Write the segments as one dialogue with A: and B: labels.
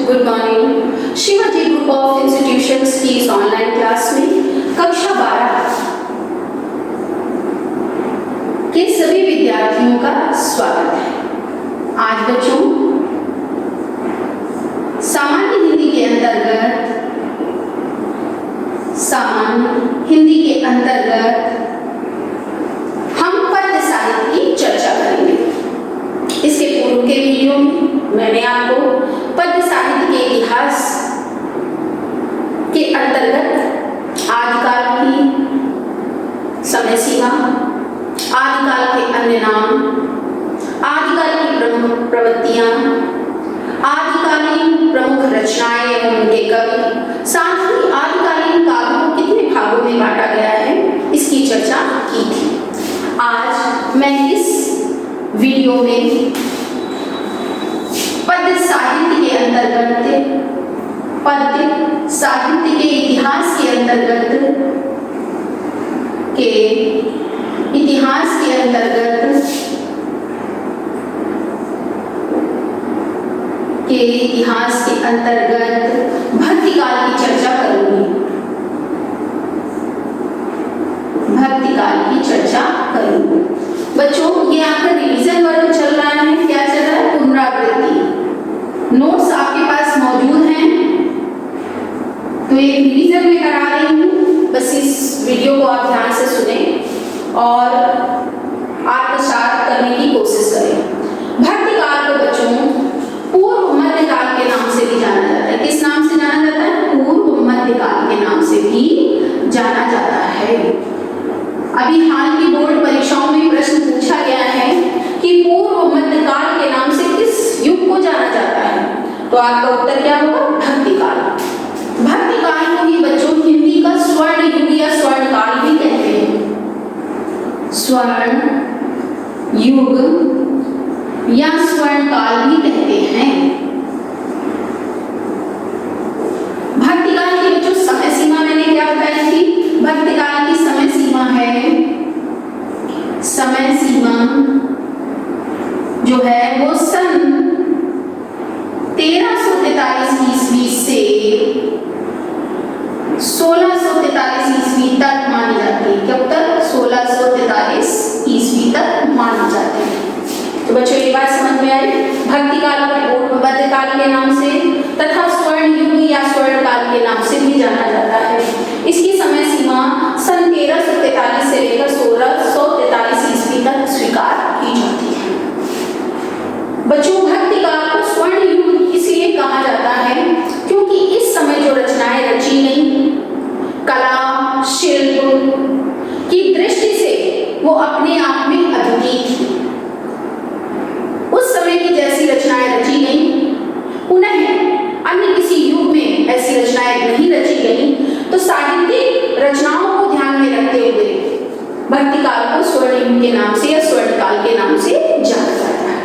A: Good morning. Shivaji group of institutions की इस online class में कक्षा 12 के सभी विद्यार्थियों का स्वागत है। आज बच्चों सामान्य हिंदी के अंतर्गत हम पद्य साहित्य की चर्चा करेंगे। इसके पूर्व के वीडियो में मैंने आपको पद्य साहित्य के इतिहास के अंतर्गत आदिकाल की समय सीमा, आदिकाल के अन्य नाम, आदिकाल की प्रमुख प्रवृत्तियां, आदिकालीन प्रमुख रचनाएं एवं उनके कवि, साथ ही आदिकालीन काव्य को कितने भागों में बांटा गया है, इसकी चर्चा की थी। आज मैं इस वीडियो में पद्य साहित्य के इतिहास के अंतर्गत भक्तिकाल की चर्चा करूंगी। बच्चों, ये आपका रिवीजन वर्क चल रहा है। क्या चल रहा है? पुनरावृत्ति। नोट्स आपके पास मौजूद हैं, तो ये रिवीजन में करा रही हूँ। बस इस वीडियो को आप ध्यान से सुने और आत्मसात करने की कोशिश करें। भक्तिकाल को बच्चों पूर्व मध्यकाल के नाम से भी जाना जाता है। किस नाम से जाना जाता है? पूर्व मध्यकाल के नाम से भी जाना जाता है। अभी हाल की बोर्ड परीक्षाओं में प्रश्न पूछा गया है कि पूर्व मध्यकाल के नाम से किस युग को जाना जाता है, तो आपका उत्तर क्या होगा? भक्तिकाल। भक्तिकाल को ही बच्चों हिंदी का स्वर्ण युग या स्वर्ण काल भी कहते हैं। स्वर्ण युग या स्वर्ण काल भी कहते हैं। भक्तिकाल की बच्चों समय सीमा मैंने क्या बताई थी? भक्तिकाल की समय सीमा जो है वो सन 1343 ईस्वी से 1643 ईस्वी तक मानी जाती है। कब तक? 1643 ईस्वी तक मानी जाती है। तो बच्चों ये बात समझ में आई? भक्तिकाल को पूर्व मध्यकाल के नाम से तथा स्वर्ण युग या स्वर्ण काल के नाम से भी जाना जाता है। इसकी समय सीमा सन 1343 से लेकर 1643 ईस्वी तक स्वीकार की जाती है। बच्चों, भक्तिकाल को स्वर्ण युग इसलिए कहा जाता है क्योंकि इस समय जो रचनाएं रची गई, कला शिल्प की दृष्टि से वो अपने आप में अद्वितीय थी। उस समय की जैसी रचनाएं रची गई, पुनः अन्य किसी युग में ऐसी रचनाएं नहीं रची गई, तो साहित्यिक रचनाओं को ध्यान में रखते हुए भक्तिकाल को स्वर्ण युग के नाम से या स्वर्ण काल के नाम से जाना जाता है।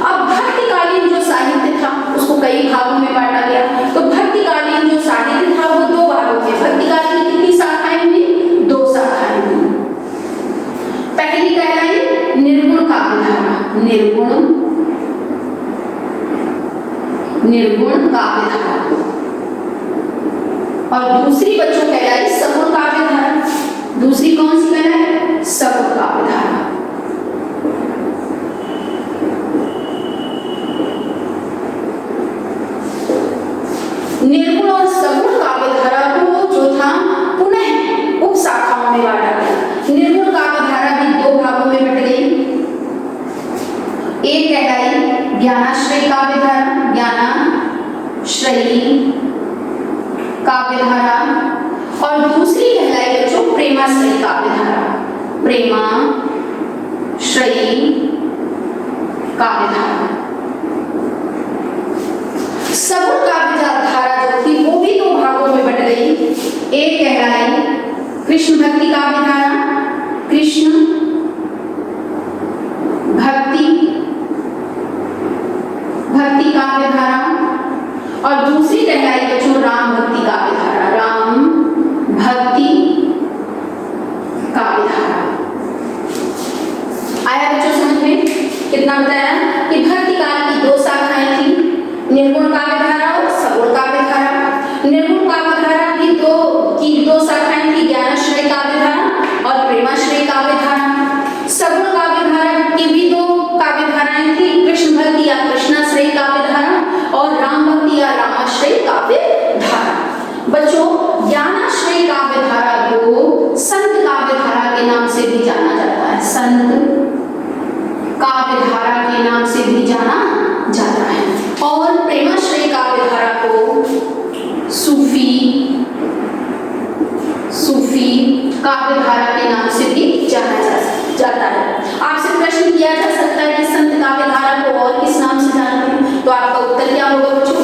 A: अब भक्तिकालीन जो साहित्य था उसको कई भागों में बांटा गया। तो भक्तिकालीन जो साहित्य था वो दो भागों में। भक्तिकाल की कितनी शाखाएं हुई? 2 शाखाएं हुई। पहली कहलाई निर्गुण काव्यधारा, निर्गुण काव्यधारा, और दूसरी बच्चों कहलाई सगुण काव्यधारा। दूसरी कौन सी कहलाई? सगुण काव्यधारा। निर्गुण और सगुण काव्यधारा को जो था पुनः उप शाखाओं में बांटा गया। निर्गुण काव्यधारा भी 2 भागों में बट गई। एक कहलाई ज्ञानाश्रयी काव्यधारा, ज्ञानाश्रयी काव्यधारा, और दूसरी कहलाई बच्चों प्रेमाश्रयी काव्यधारा, प्रेमाश्रयी काव्यधारा। सगुण काव्यधारा जो थी वो भी 2 भागों में बट गई। एक कहलाई कृष्ण भक्ति काव्यधारा, कृष्ण भक्ति काव्यधारा, और दूसरी कहलाई बच्चों राम भक्ति काव्यधारा, राम भक्ति काव्यधारा। आया बच्चों समझ में? कितना बताया कि भक्तिकाल की 2 शाखाएं थी, निर्गुण काव्यधारा और संत काव्यधारा के नाम से भी जाना जाता है। और प्रेमाश्रय काव्यधारा को सूफी काव्यधारा के नाम से भी जाना जाता है। आपसे प्रश्न किया जा सकता है कि संत काव्यधारा को और किस नाम से जानते हैं, तो आपका उत्तर क्या होगा बच्चों?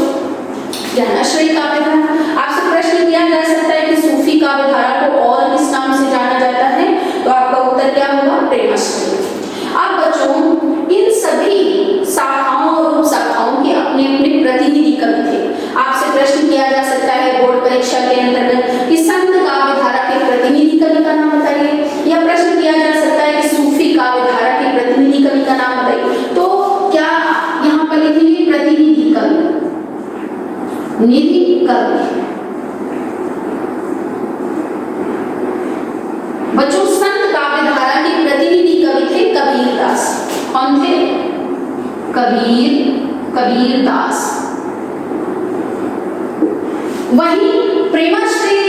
A: ज्ञानाश्रय काव्यधारा। आपसे प्रश्न किया जा सकता है कि सूफी काव्यधारा को और किस नाम से जाना जाता है, तो आपका उत्तर क्या होगा? प्रेमाश्रय। अब बच्चों इन सभी शाखाओं और उपशाखाओं के अपने अपने प्रतिनिधि कवि थे। आपसे प्रश्न किया जा सकता है बोर्ड परीक्षा के अंतर्गत कि संत काव्यधारा के प्रतिनिधि कवि का नाम बताइए, या प्रश्न किया जा सकता है कि सूफी काव्यधारा के प्रतिनिधि कवि का नाम बताइए। तो क्या यहाँ पर लिखेंगे प्रतिनिधि कवि, निधि कवि। बच्चों संत काव्यधारा के प्रतिनिधि कवि थे कबीरदास। कौन थे? कबीरदास। वहीं प्रेमाश्रय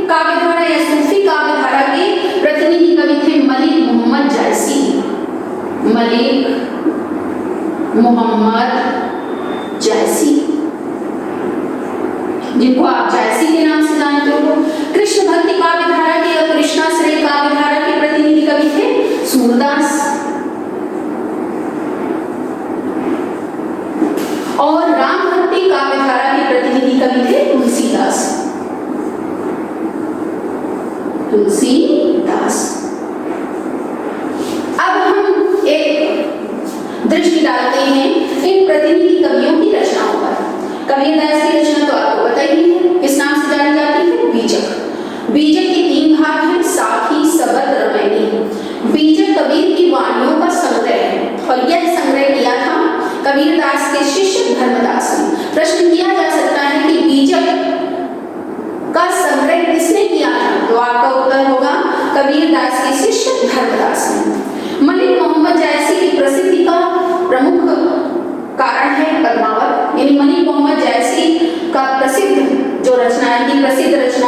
A: काव्यधारा या सूफी काव्यधारा के प्रतिनिधि कवि थे मलिक मोहम्मद जायसी। जिनको आप जायसी के नाम से जानते हो। कृष्ण भक्ति काव्यधारा के और कृष्णाश्रय काव्यधारा के प्रतिनिधि कवि थे सूरदास। और राम भक्ति काव्यधारा के प्रतिनिधि कवि थे तुलसीदास। अब हम एक दृष्टि डालते हैं इन प्रतिनिधि कवियों की रचनाओं पर। कबीरदास की रचना तो आपको पता ही है, किस नाम से जानी जाती है? बीजक। बीजक के 3 भाग हैं, साखी, सबद, रमैनी। बीजक कबीर की वाणियों का संग्रह है और यह संग्रह किया था कबीरदास के शिष्य धर्मदास ने। प्रश्न किया जा सकता है कि बीजक का संग्रह किसने किया था, तो आपका उत्तर होगा कबीरदास के शिष्य धर्मदास ने। मलिक मोहम्मद जायसी की प्रसिद्धि का प्रमुख कारण है पद्मावत, यानी मलिक मोहम्मद जायसी का प्रसिद्ध रचना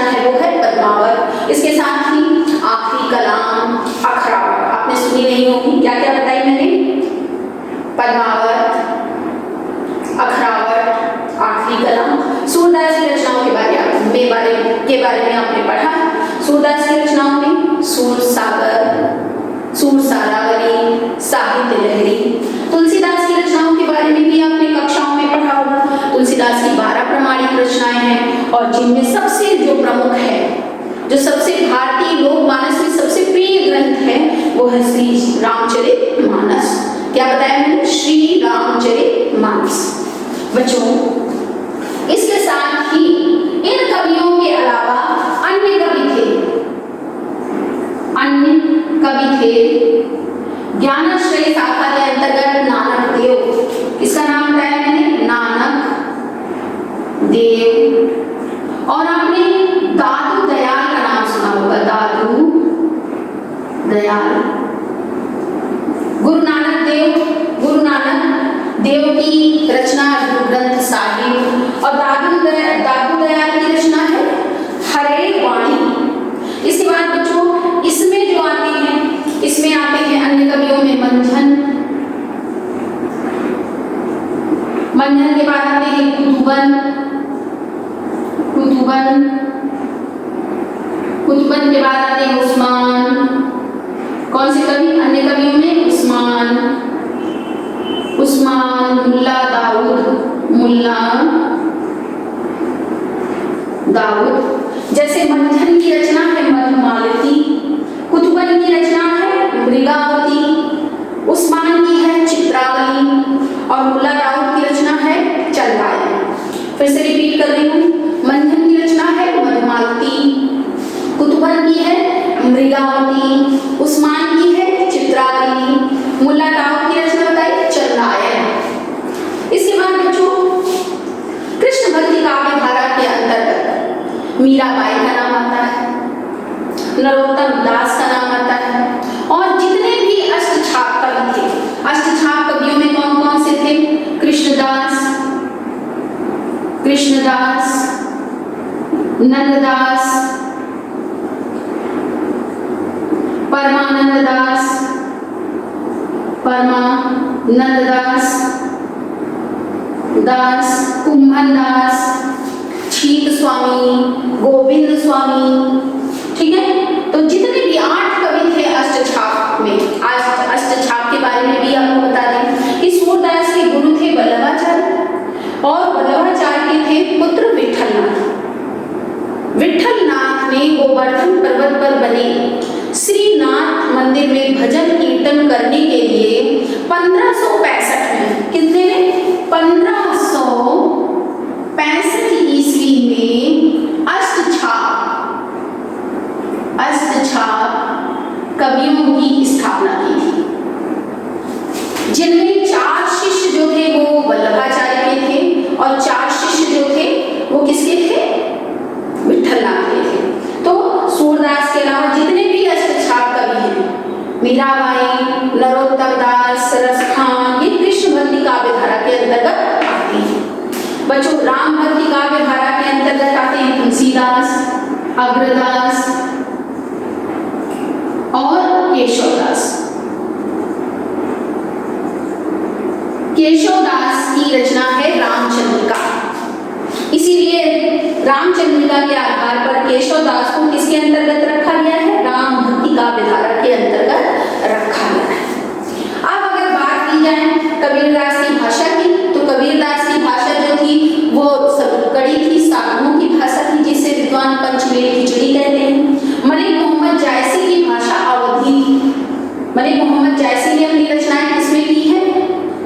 A: है वो है पद्मावत। इसके साथ ही आखिरी कलाम, अखरावट आपने सुनी नहीं होगी। क्या क्या बताई मैंने? पद्मावत, अखरावट, आखिरी कलाम। सूरदास की रचनाओं के बारे में आपने पढ़ा। सूरदास की रचनाओं में सूर सारावली, साहित्य लहरी। तुलसीदास की रचनाओं के बारे में भी आपने कक्षाओं में पढ़ा होगा। तुलसीदास की 12 प्रमाणिक रचनाएं हैं और जिनमें सबसे जो प्रमुख है, जो सबसे भारतीय लोकमानस में सबसे प्रिय ग्रंथ है, वो है श्री रामचरितमानस। क्या बताया मैंने? श्री रामचरितमानस। बच्चों इसके साथ ही इन कवियों के अलावा अन्य कवि थे ज्ञानाश्रय शाखा के अंतर्गत नानक देव। इसका नाम बताया मैंने? नानक देव। और आपने दादू दयाल का नाम सुना होगा। दादू दयाल। गुरु नानक देव की रचना ग्रंथ साहिब, और दादू दयाल की रचना है हरे वाणी। इसके बाद बच्चों इसमें जो आते हैं अन्य कवियों में मंथन के बाद आते हैं कुतुबन के बाद आते हैं उस्मान। कौन से कवि? अन्य कवियों में उस्मान, मुल्ला दाऊद। जैसे मंथन की रचना है मधुमालती, कुतुबन की रचना है मृगावती, उस्मान की है चित्रावली, और मुल्ला दाऊद की रचना है चंदायन। फिर से रिपीट कर रही हूँ। मंथन की रचना है मधुमालती, कुतुबन की है मृगावती, उस्मान की है चित्रावली, मुल्ला दाऊद की रचना बताई चंदायन। इसके बाद बच्चों कृष्ण भक्ति काव्यधारा के अंतर्गत मीराबाई का नाम आता है। परमानंद दास, कुंभन दास, छीत स्वामी, गोविंद स्वामी। ठीक है, तो जितने भी 8 कवि थे अष्टछाप में, आज अष्टछाप के बारे में भी आपको बता दें कि सूरदास के गुरु थे वल्लभाचार्य और वल्लभाचार्य के थे पुत्र विठलनाथ। विठलनाथ ने गोवर्धन पर्वत पर बने श्रीनाथ मंदिर में भजन कीर्तन करने के लिए 1565 में, कितने में, 1565 ईस्वी में अष्टछाप कवियों की स्थापना की थी, जिनमें 4 शिष्य जो थे वो वल्लभाचार्य के थे और 4 शिष्य जो थे वो किसके थे, विठलनाथ के थे। तो सूरदास के अलावा जितने भी अष्टछाप कवि हैं, मीराबाई, नरोत्तम दास, रसखान, ये कृष्ण भक्ति काव्य धारा के अंतर्गत आते हैं। बच्चों, राम भक्ति काव्य धारा के अंतर्गत आते हैं तुलसीदास, अग्रदास और केशवदास। केशवदास की रचना है रामचंद्रिका, इसीलिए रामचंद्रिका के आधार पर केशवदास को किसके अंतर्गत रखा गया है, राम भक्ति काव्य धारा के अंतर्गत रखा गया है। अब अगर बात की जाए कबीरदास की भाषा की, तो कबीरदास की भाषा जो थी वो सब कड़ी थी, साधुओं की भाषा थी, जिसे विद्वान पंचमेल खिचड़ी कहते हैं। मलिक मोहम्मद जायसी की भाषा अवधी थी। मलिक मोहम्मद जायसी ने अपनी रचनाएं किसमें की है,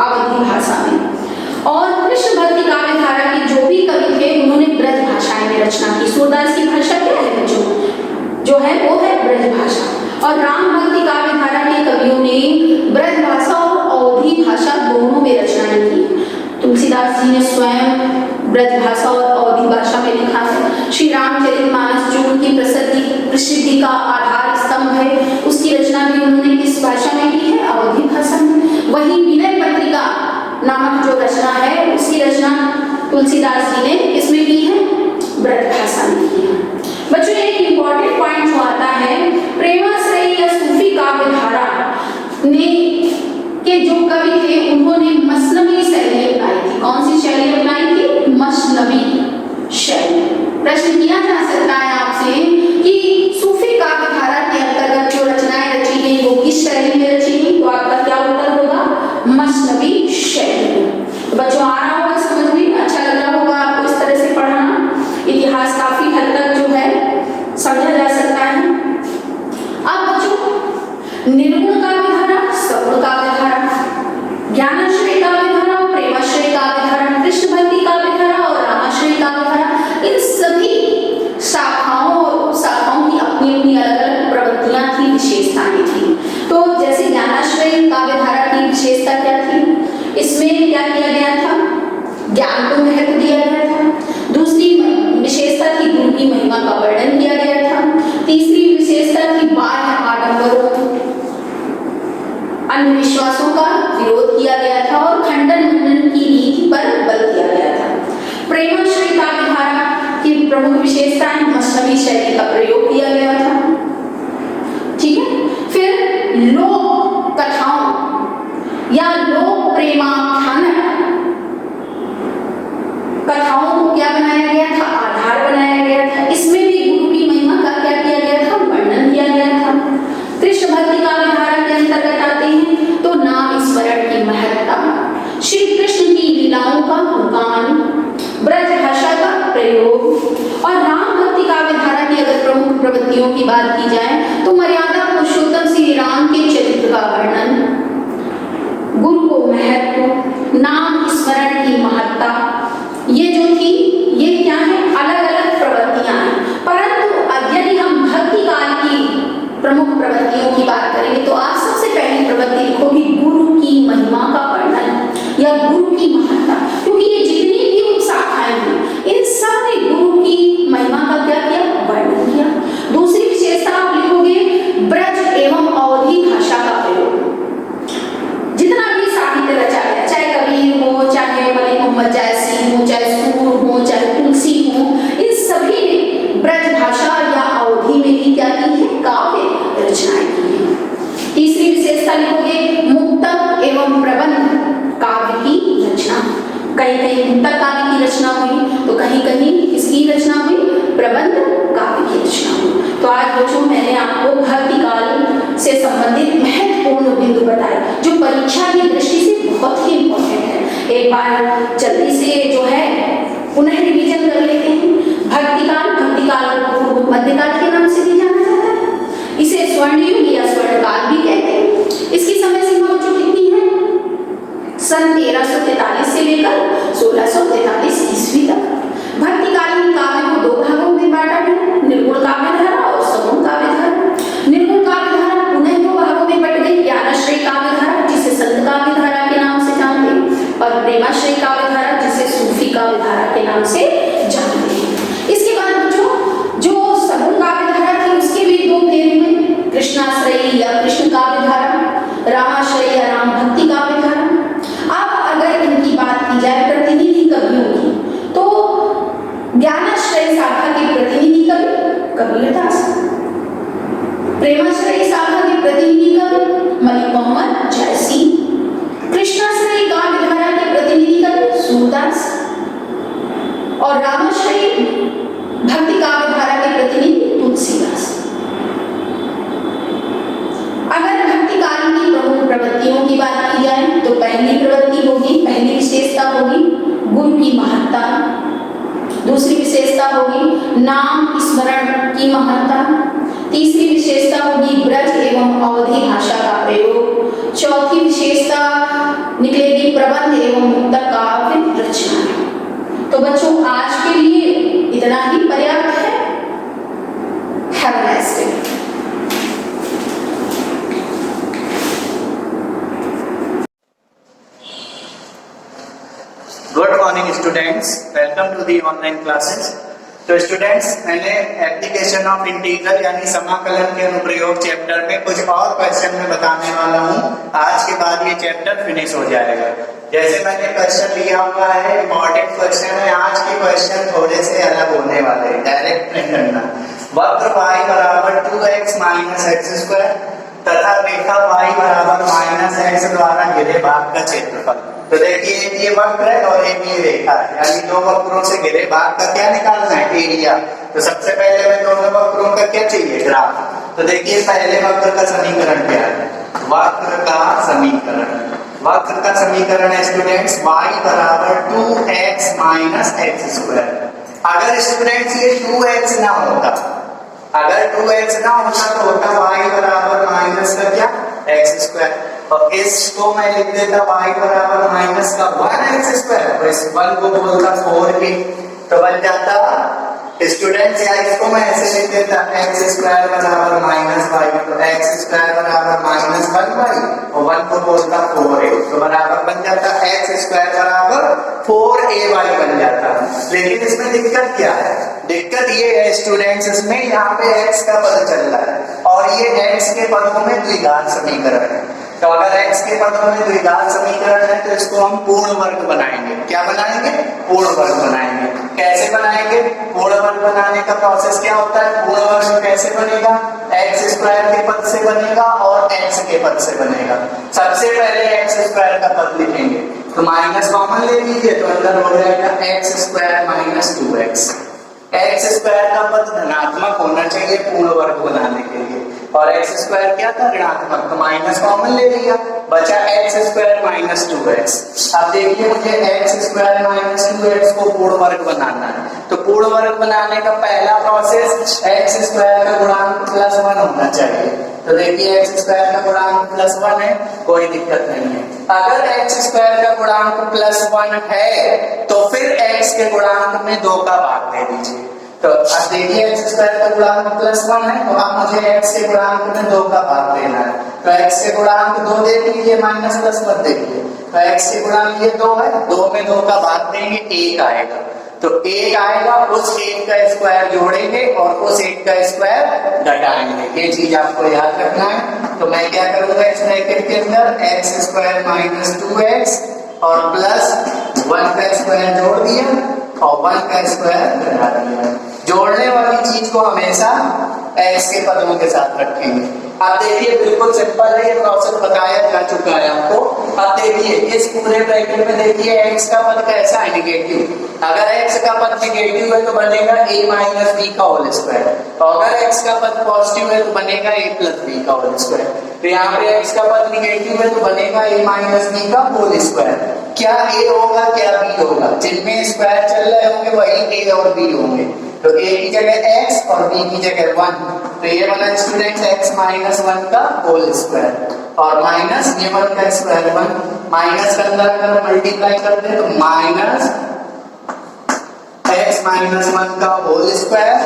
A: अवधी भाषा में। और कृष्ण भक्ति काव्य धारा के जो भी कवि थे उन्होंने ब्रज भाषा में रचना की। सूरदास की भाषा क्या है बच्चों, जो है वो है ब्रज भाषा, और राम भक्ति काव्य धारा के कवियों ने ब्रज भाषा और अवधी भाषा दोनों में रचनाएं की। तुलसीदास जी ने स्वयं ब्रज भाषा और अवधी भाषा में लिखा है। श्री रामचरितमानस जो उनकी प्रसिद्धि का आधार स्तंभ है, उसकी रचना भी उन्होंने किस भाषा में की है, अवधी भाषा में। वही विनय पत्रिका नामक जो रचना है, उसकी रचना तुलसीदास जी ने किसमें की है, ब्रज भाषा में की है। बच्चों, एक इंपॉर्टेंट पॉइंट जो आता है, प्रेमाश्रयी या सूफी काव्य धारा ने के जो कवि थे उन्होंने मसनवी शैली अपनाई थी। कौन सी शैली अपनाई थी, मसनवी शैली। प्रश्न किया जा सकता है आपसे कि सूफी काव्य धारा के अंतर्गत जो रचनाएं रची गई वो किस शैली में रची गई, तो आपका क्या उत्तर होगा, मसनवी शैली। बच्चों, आ रहा होगा समझ में, अच्छा लग रहा होगा आपको इस तरह से पढ़ना। इतिहास काफी हद तक जो है समझा जा सकता है। अब बच्चों, निर्गुण काव्य धारा, सगुण काव्य धारा, ज्ञानाश्रय काव्य धारा, प्रेमाश्रय काव्य धारा, कृष्ण भक्ति काव्य धारा और रामाश्रय काव्य धारा, इन सभी शाखाओं और उपशाखाओं की अपनी अपनी अलग अलग प्रवृत्तियां थी, विशेषताएं थी। तो जैसे ज्ञानाश्रय काव्य धारा की विशेषता क्या थी, इसमें क्या किया गया था, ज्ञान को महत्व दिया गया था। दूसरी विशेषता थी गुरु की महिमा का वर्णन किया गया था। तीसरी विशेषता थी बाह्य आडंबरों, अंधविश्वासों का विरोध किया गया था और खंडन मंडन की नीति पर बल दिया गया था। प्रेमाश्रय काव्य धारा की प्रमुख विशेषताएं, मसनवी शैली का प्रयोग किया गया था। ठीक है, फिर लोक कथाओं या लोक प्रेमाख्यान कथाओं को क्या बनाया गया था, आधार बनाया गया था। इसमें भी गुरु की महिमा का क्या किया गया था, वर्णन किया गया था। कृष्ण भक्ति काव्य धारा के अंतर्गत आते हैं तो नाम स्मरण की महत्ता, श्री कृष्ण की लीलाओं का गुणगान, ब्रज भाषा का प्रयोग, और राम भक्ति काव्य धारा की अगर प्रमुख प्रवृत्तियों की बात की जाए तो मर्यादा पुरुषोत्तम श्री राम के चरित्र का वर्णन, गुरु को महत्व, नाम स्मरण की महत्ता, ये जो थी ये क्या है, अलग अलग प्रवृत्तियां हैं। परंतु यदि हम भक्ति काल की प्रमुख प्रवृत्तियों की बात करेंगे तो आप सबसे पहली प्रवृत्ति लिखोगी गुरु की महिमा का वर्णन या गुरु की महत्ता, क्योंकि ये जितनी भी उपशाखाएं हैं इन सब ने गुरु की महिमा का क्या किया, वर्णन किया। दूसरी विशेषता आप लिखोगे कहीं कहीं मुक्तक काव्य की रचना हुई, तो कहीं कहीं किसकी रचना हुई, प्रबंध काव्य की रचना हुई। तो आज बच्चों मैंने आपको भक्ति काल से संबंधित महत्वपूर्ण बिंदु बताए जो परीक्षा की दृष्टि से बहुत ही इंपॉर्टेंट है। एक बार जल्दी से जो है पुनः रिवीजन कर लेते हैं। भक्ति काल को मध्यकाल के नाम से भी जाना जाता है। इसे स्वर्ण युग या स्वर्णकाल भी कहते हैं। इसकी समय सीमा बच्चों कितनी है, सन 1343 से लेकर 1643 ईस्वी तक। भक्तिकालीन काव्य को दो भागों में बांटा गया, निर्गुण काव्य धारा और सगुण काव्य धारा। निर्गुण काव्य धारा पुनः दो भागों में बट गई, ज्ञानाश्रय काव्य धारा जिसे संत काव्य धारा के नाम से जानते हैं, और प्रेमाश्रय काव्य धारा जिसे सूफी काव्य धारा के नाम से जानते हैं। इसके बाद बच्चों जो सगुण काव्य धारा थी उसके भी दो भेद हुए, कृष्णाश्रयी या कृष्ण काव्य धारा, रामाश्रयी या राम भक्ति काव्य धारा। अब अगर इनकी बात की जाए प्रतिनिधि कवियों की, तो ज्ञानाश्रय शाखा के प्रतिनिधि कवि कबीरदास, प्रेमाश्रय शाखा के प्रतिनिधि कवि मलिक मोहम्मद जयसी, कृष्णाश्रय काव्य धारा के प्रतिनिधि कवि सूरदास, और रामाश्रय भक्ति काव्य धारा के प्रतिनिधि तुलसीदास। अगर भक्ति काल की प्रमुख प्रवृत्तियों की बात की जाए तो पहली प्रवृत्ति होगी, पहली विशेषता होगी गुरु की महत्ता, दूसरी विशेषता होगी नाम स्मरण की महत्ता, तीसरी विशेषता होगी ब्रज एवं अवधी भाषा का प्रयोग, चौथी विशेषता निकलेगी प्रबंध एवं मुक्तक काव्य रचना। तो बच्चों आज के लिए इतना ही पर्याप्त है। Have a nice day.
B: Good morning students, welcome to the online classes. तो स्टूडेंट्स मैंने एप्लीकेशन ऑफ इंटीग्रल यानी समाकलन के अनुप्रयोग चैप्टर में कुछ और क्वेश्चन में बताने वाला हूँ। आज के बाद ये चैप्टर फिनिश हो जाएगा। जैसे मैंने क्वेश्चन लिया हुआ है, इंपॉर्टेंट क्वेश्चन है। आज के क्वेश्चन थोड़े से अलग होने वाले हैं, डायरेक्ट नहीं करना। वक्र y बराबर 2x माइनस एक्स स्क्वायर तथा रेखा y बराबर माइनस एक्स द्वारा घिरे भाग का क्षेत्रफल। तो देखिए एक ये वक्र है और एक ये रेखा है, यानी दो वक्रों से घिरे भाग का क्या निकालना है, एरिया। तो सबसे पहले हमें दोनों वक्रों का क्या चाहिए, ग्राफ। तो देखिए पहले वक्र का समीकरण क्या है, वक्र का समीकरण। वक्र का समीकरण है स्टूडेंट्स y बराबर 2x माइनस एक्स स्क्वायर। अगर स्टूडेंट्स ये 2x ना होता, अगर 2x ना होता तो होता y बराबर माइनस का क्या, एक्स स्क्वायर। और इसको मैं लिख देता y बराबर माइनस का 1x स्क्वायर, तो इस 1 को बोलता 4a, तो बन जाता स्टूडेंट्स, या इसको मैं ऐसे लिख देता एक्स स्क्वायर बराबर माइनस वाई, तो एक्स स्क्वायर बराबर माइनस 1y और 1 को बोलता 4a, तो बराबर बन जाता एक्स स्क्वायर बराबर 4ay बन जाता। लेकिन इसमें दिक्कत क्या है, दिक्कत ये है स्टूडेंट्स, इसमें यहाँ पे x का पद चल रहा है और ये x के पदों में द्विघात समीकरण है। तो अगर x के पदों में द्विघात समीकरण है तो इसको हम पूर्ण वर्ग बनाएंगे। क्या बनाएंगे, पूर्ण वर्ग बनाएंगे। कैसे बनाएंगे, पूर्ण वर्ग बनाने का प्रोसेस क्या होता है, पूर्ण वर्ग कैसे बनेगा, एक्स स्क्वायर के पद से बनेगा और x के पद से बनेगा। सबसे पहले एक्स स्क्वायर का पद लिखेंगे, तो माइनस कॉमन ले लीजिए, तो अंदर हो जाएगा x square minus 2x। X square का पद धनात्मक होना चाहिए पूर्ण वर्ग बनाने के लिए, और एक्स स्क्वायर क्या था, ऋणात्मक, तो माइनस कॉमन ले लिया, बचा एक्स स्क्वायर माइनस 2x। अब देखिए मुझे एक्स स्क्वायर माइनस 2x को पूर्ण वर्ग बनाना है, तो पूर्ण वर्ग बनाने का पहला प्रोसेस एक्स स्क्वायर का गुणांक प्लस 1 होना चाहिए। तो देखिए एक्स स्क्वायर का गुणांक प्लस 1 है, कोई दिक्कत नहीं है। अगर एक्स स्क्वायर का गुणांक प्लस 1 है तो फिर एक्स के गुणांक में 2 का भाग दे दीजिए। तो अब देखिए एक्स स्क्वायर का गुणांक प्लस 1 है, तो अब मुझे एक्स के गुणांक में 2 का भाग देना है। तो एक्स के गुणांक 2 देख लीजिए, माइनस प्लस मत देखिए। तो एक्स के गुणांक ये 2 है, 2 में 2 का भाग देंगे, 1 आएगा। तो 1 आएगा, उस 1 का स्क्वायर जोड़ेंगे और उस 1 का स्क्वायर घटाएंगे। ये चीज आपको याद रखना है। तो मैं क्या करूंगा, इस ब्रैकेट के अंदर एक्स स्क्वायर माइनस 2x और प्लस 1 का स्क्वायर जोड़ दिया और 1 का स्क्वायर घटा दिया। जोड़ने वाली चीज को हमेशा एक्स के पदों के साथ रखेंगे। अब देखिए बिल्कुल सिंपल है, ये प्रोसेस बताया जा चुका है आपको। अब देखिए इस पूरे ब्रैकेट में देखिए x का पद कैसा है, निगेटिव। अगर x का पद निगेटिव है तो बनेगा a माइनस बी का होल स्क्वायर, और अगर x का पद पॉजिटिव है तो बनेगा a प्लस बी का होल स्क्वायर। तो यहाँ पे x का पद निगेटिव है तो बनेगा a माइनस बी का होल स्क्वायर। क्या a होगा क्या b होगा? जिनमें स्क्वायर चल रहे होंगे वही a और b होंगे। तो a की जगह x और b की जगह 1, तो ये बना स्टूडेंट्स x माइनस 1 का होल स्क्वायर, और माइनस ये 1 का स्क्वायर 1, माइनस के अंदर अगर मल्टीप्लाई करते हैं तो माइनस x माइनस 1 का होल स्क्वायर,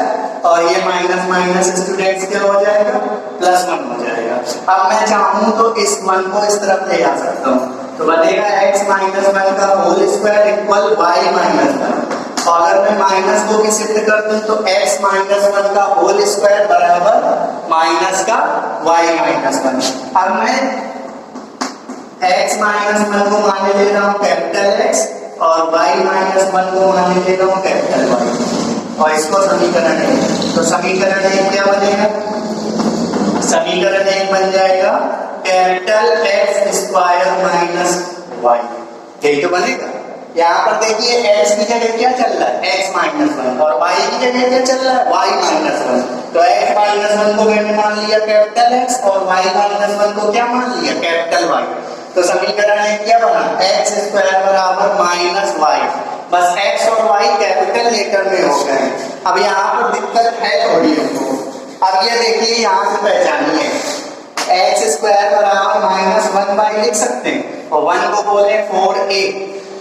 B: और ये माइनस माइनस स्टूडेंट्स क्या हो जाएगा, प्लस 1 हो जाएगा। अब मैं चाहूं तो इस 1 को इस तरफ ले आ सकता हूं, तो बनेगा x माइनस 1 का whole square equal y minus 1। और अगर मैं माइनस को भी शिफ्ट कर दूं तो x माइनस 1 का होल स्क्वायर बराबर माइनस का y माइनस 1। अब मैं x माइनस 1 को मान ले रहा हूं कैपिटल X, और y माइनस 1 को मान ले रहा हूं कैपिटल Y, और इसको समीकरण है। तो समीकरण एक क्या बनेगा, समीकरण एक बन जाएगा capital X square minus y, यही तो बनेगा। यहाँ पर देखिए x की जगह क्या चल रहा है, x माइनस 1, और y की जगह क्या चल रहा है, y माइनस 1। तो x माइनस 1 को मैंने मान लिया कैपिटल X, और y माइनस 1 को क्या मान लिया, कैपिटल Y। तो समीकरण एक क्या बना, x स्क्वायर बराबर माइनस y। बस x और y कैपिटल लेटर में हो गए। अब यहाँ पर दिक्कत है थोड़ी हमको। अब ये देखिए यहाँ से पहचानिए, x स्क्वायर बराबर माइनस 1y लिख सकते हैं, और 1 को बोले 4a,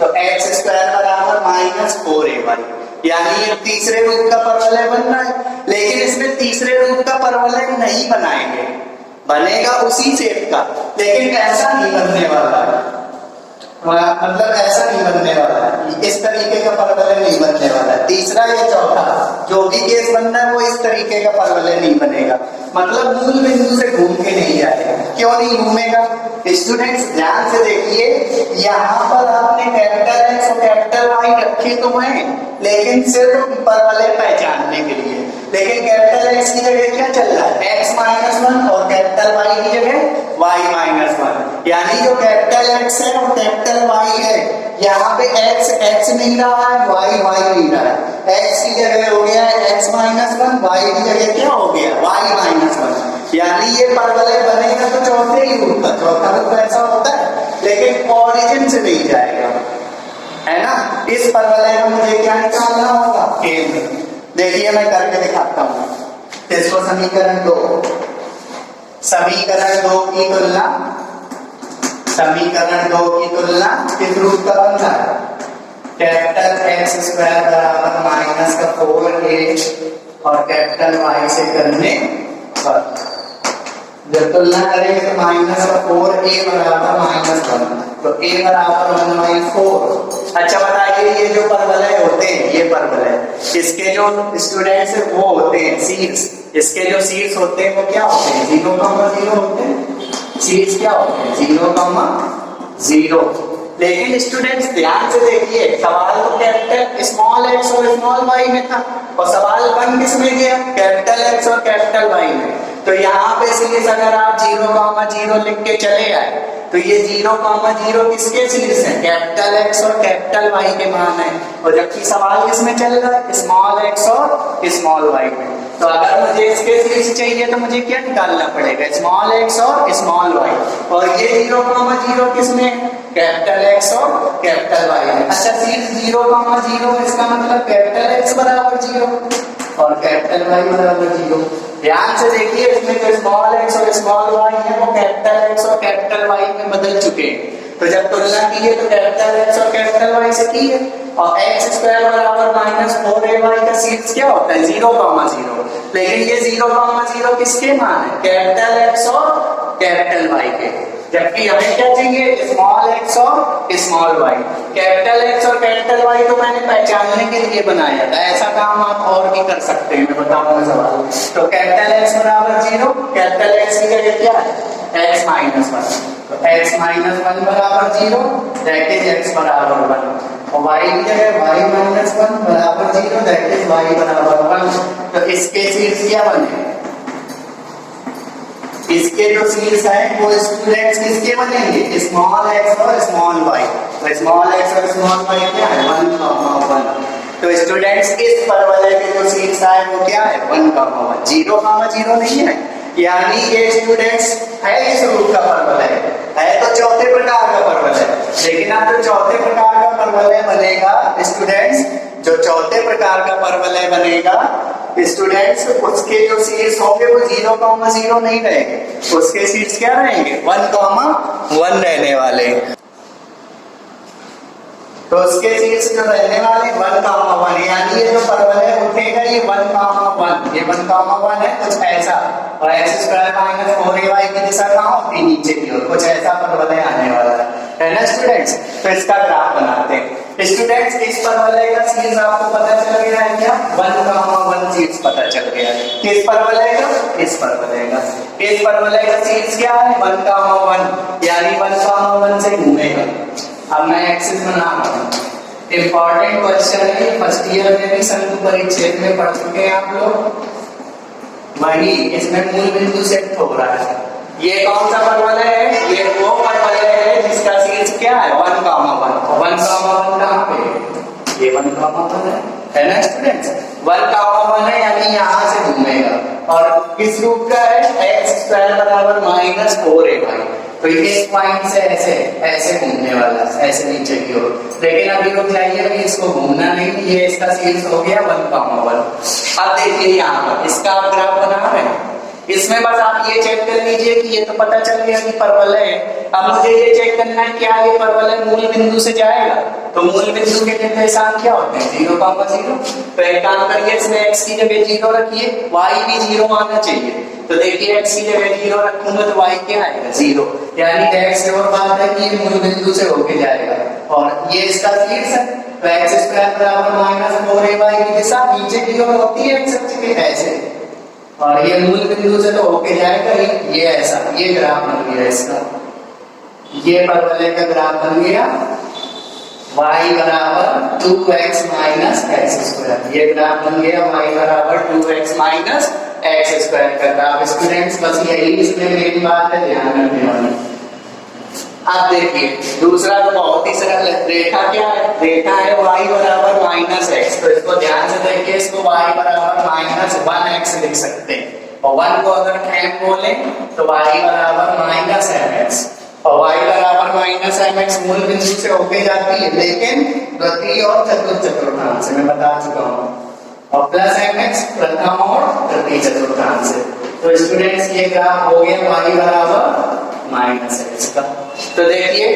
B: तो x स्क्वायर बराबर माइनस 4ay, यानी ये तीसरे रूप का परवलय बन रहा है। लेकिन इसमें तीसरे रूप का परवलय नहीं बनाएंगे, बनेगा उसी शेप का, लेकिन ऐसा नहीं बनने वाला है, मतलब ऐसा नहीं बनने वाला है, इस तरीके का परवलय नहीं बनने वाला है। तीसरा या चौथा जो भी केस बनना है वो इस तरीके का परवलय नहीं बनेगा, मतलब मूल बिंदु से घूम के नहीं जाएगा। क्यों नहीं घूमेगा? स्टूडेंट्स ध्यान से देखिए, यहाँ पर आपने कैपिटल X और कैपिटल Y रखे तो हैं, लेकिन सिर्फ परवलय पहचानने के लिए। लेकिन कैपिटल X की जगह क्या चल रहा है, x माइनस 1, और कैपिटल Y की जगह y माइनस 1, यानी जो कैपिटल X है और कैपिटल Y है, यहाँ पे x x नहीं रहा है, y y नहीं रहा है। x की जगह हो गया है x माइनस 1, y की जगह क्या हो गया, y माइनस 1। यानी ये परवलय बनेगा तो चौथे ही रूप का, चौथा रूप ऐसा होता है, लेकिन ओरिजिन से नहीं जाएगा, है ना। इस परवलय में मुझे क्या निकालना होगा, केंद्र। देखिए मैं करके दिखाता हूँ इसको। समीकरण 2 की तुलना, समीकरण 2 की तुलना किस रूप का बन रहा है, कैपिटल X स्क्वायर बराबर माइनस का 4a और कैपिटल Y से करने पर जब तुलना करेंगे तो माइनस का 4a बराबर माइनस 1, तो a बराबर 1/4। अच्छा बताइए, ये जो परवलय होते हैं, ये परवलय इसके जो स्टूडेंट्स वो होते हैं शीर्ष, इसके जो शीर्ष होते हैं वो क्या होते हैं, 0,0 होते हैं। शीर्ष क्या होते हैं, 0,0। लेकिन स्टूडेंट्स ध्यान से देखिए, सवाल तो कैपिटल स्मॉल x और स्मॉल y में था, और सवाल बन किस में गया, कैपिटल X और कैपिटल Y में। तो यहाँ पे शीर्ष अगर आप 0,0 लिख के चले आए तो ये 0,0 किसके शीर्ष है, कैपिटल X और कैपिटल Y के मान है, और जबकि सवाल किसमें चल रहा है, स्मॉल x और स्मॉल y में। तो अगर मुझे इसके शीर्ष चाहिए तो मुझे क्या निकालना पड़ेगा, स्मॉल x और स्मॉल y, और ये 0,0 किसमें, कैपिटल X और कैपिटल Y में। अच्छा शीर्ष 0,0, इसका मतलब कैपिटल X बराबर 0 और कैपिटल Y बराबर 0। ध्यान से देखिए, इसमें जो स्मॉल x और स्मॉल y है वो कैपिटल X और कैपिटल Y में बदल चुके हैं। तो जब तुलना की है तो कैपिटल X और कैपिटल Y से की है, और x स्क्वायर बराबर माइनस 4ay का शीर्ष क्या होता है, 0,0। लेकिन ये 0,0 किसके मान है, कैपिटल X और कैपिटल Y के, जबकि हमें क्या चाहिए, स्मॉल x और स्मॉल y। कैपिटल X और कैपिटल Y तो मैंने पहचानने के लिए बनाया था, ऐसा काम आप और भी कर सकते हैं, मैं बताऊंगा सवाल। तो कैपिटल X बराबर 0, कैपिटल X की जगह क्या है, x माइनस 1, तो x माइनस 1 बराबर 0, दैट इज x बराबर 1, और y की जगह y माइनस 1 बराबर 0, दैट इज y बराबर 1। तो इसके शीर्ष क्या बने, इसके जो शीर्ष हैं वो स्टूडेंट्स किसके बनेंगे, स्मॉल एक्स और स्मॉल वाई। तो स्मॉल एक्स और स्मॉल वाई क्या है, 1, 1। तो स्टूडेंट्स इस परवलय के जो शीर्ष है वो क्या है, 1, 1, 0, नहीं है। यानी ये स्टूडेंट्स है इस रूप का परवलय है तो चौथे प्रकार का परवलय। लेकिन अब जो चौथे प्रकार का परवलय बनेगा स्टूडेंट्स, जो चौथे प्रकार का परवलय बनेगा स्टूडेंट्स, उसके जो शीर्ष होंगे वो 0, 0 नहीं रहेंगे, उसके शीर्ष क्या रहेंगे, 1, 1 रहने वाले। तो उसके शीर्ष जो रहने वाले 1, 1, यानी ये जो परवलय उठेगा ये 1, 1, ये 1, 1 है कुछ ऐसा, और x² - 4ay की दिशा कहाँ होती, नीचे की ओर, कुछ ऐसा परवलय आने वाला है ना स्टूडेंट्स। तो इसका ग्राफ बनाते हैं स्टूडेंट्स। इस परवलय का शीर्ष आपको पता चल गया है क्या, 1, 1 शीर्ष पता चल गया है। किस परवलय का, इस परवलय का। इस परवलय का शीर्ष क्या है, 1, 1, यानी 1, 1 से घूमेगा। अब मैं एक्सिस बना रहा हूँ। इंपॉर्टेंट क्वेश्चन है, फर्स्ट ईयर में भी शंकु परिच्छेद में पढ़ चुके हैं आप लोग। वही इसमें मूल बिंदु सेट हो रहा है। ये कौन सा परवलय है, ये वो परवलय है जिसका शीर्ष क्या है, 1, 1, 1 कहाँ पे, ये 1, 1 है ना स्टूडेंट्स। 1, 1 है यानी यहाँ से घूमेगा और किस रूप का है, x² - 4ay। तो ये इस पॉइंट से ऐसे ऐसे घूमने वाला, ऐसे नीचे की ओर। लेकिन अभी रुक जाइए, अभी इसको घूमना नहीं, ये इसका शीर्ष हो गया 1, 1। अब देखिए यहाँ पर इसका आप ग्राफ बना रहे हैं, इसमें बस आप ये चेक कर लीजिए कि ये तो पता चल गया कि परवलय है। अब मुझे ये चेक करना है क्या ये परवलय मूल बिंदु से जाएगा। तो मूल बिंदु के निर्देशांक क्या होते हैं, 0, 0। तो एक काम करिए, इसमें x की जगह 0 रखिए, y भी 0 आना चाहिए। तो देखिए x की जगह 0 रखूंगा तो y क्या आएगा, 0। यानी x और बात है कि ये मूल बिंदु से होके जाएगा और ये इसका शीर्ष है। तो x² - 4ay की दिशा नीचे की ओर होती है x अक्ष के ऐसे, और ये मूल बिंदु से तो होके जाएगा ये ऐसा। ये ग्राफ बन गया इसका, ये परवलय का ग्राफ बन गया y = 2x - x²। ये ग्राफ बन गया y = 2x - x² का ग्राफ स्टूडेंट्स। बस यही इसमें मेन बात है ध्यान रखने वाली। अब देखिए दूसरा तो बहुत ही सरल है, रेखा क्या है, रेखा है y = -x। तो इसको ध्यान से देखिए, इसको y = -1x लिख सकते हैं, और 1 को अगर m बोले तो y = -mx, और y = -mx मूल बिंदु से होके जाती है, लेकिन द्वितीय और चतुर्थ चतुर्थांश से मैं बता चुका हूँ, और +mx प्रथम और तृतीय चतुर्थांश से। तो स्टूडेंट्स ये ग्राफ हो गया y = -x का। तो देखिए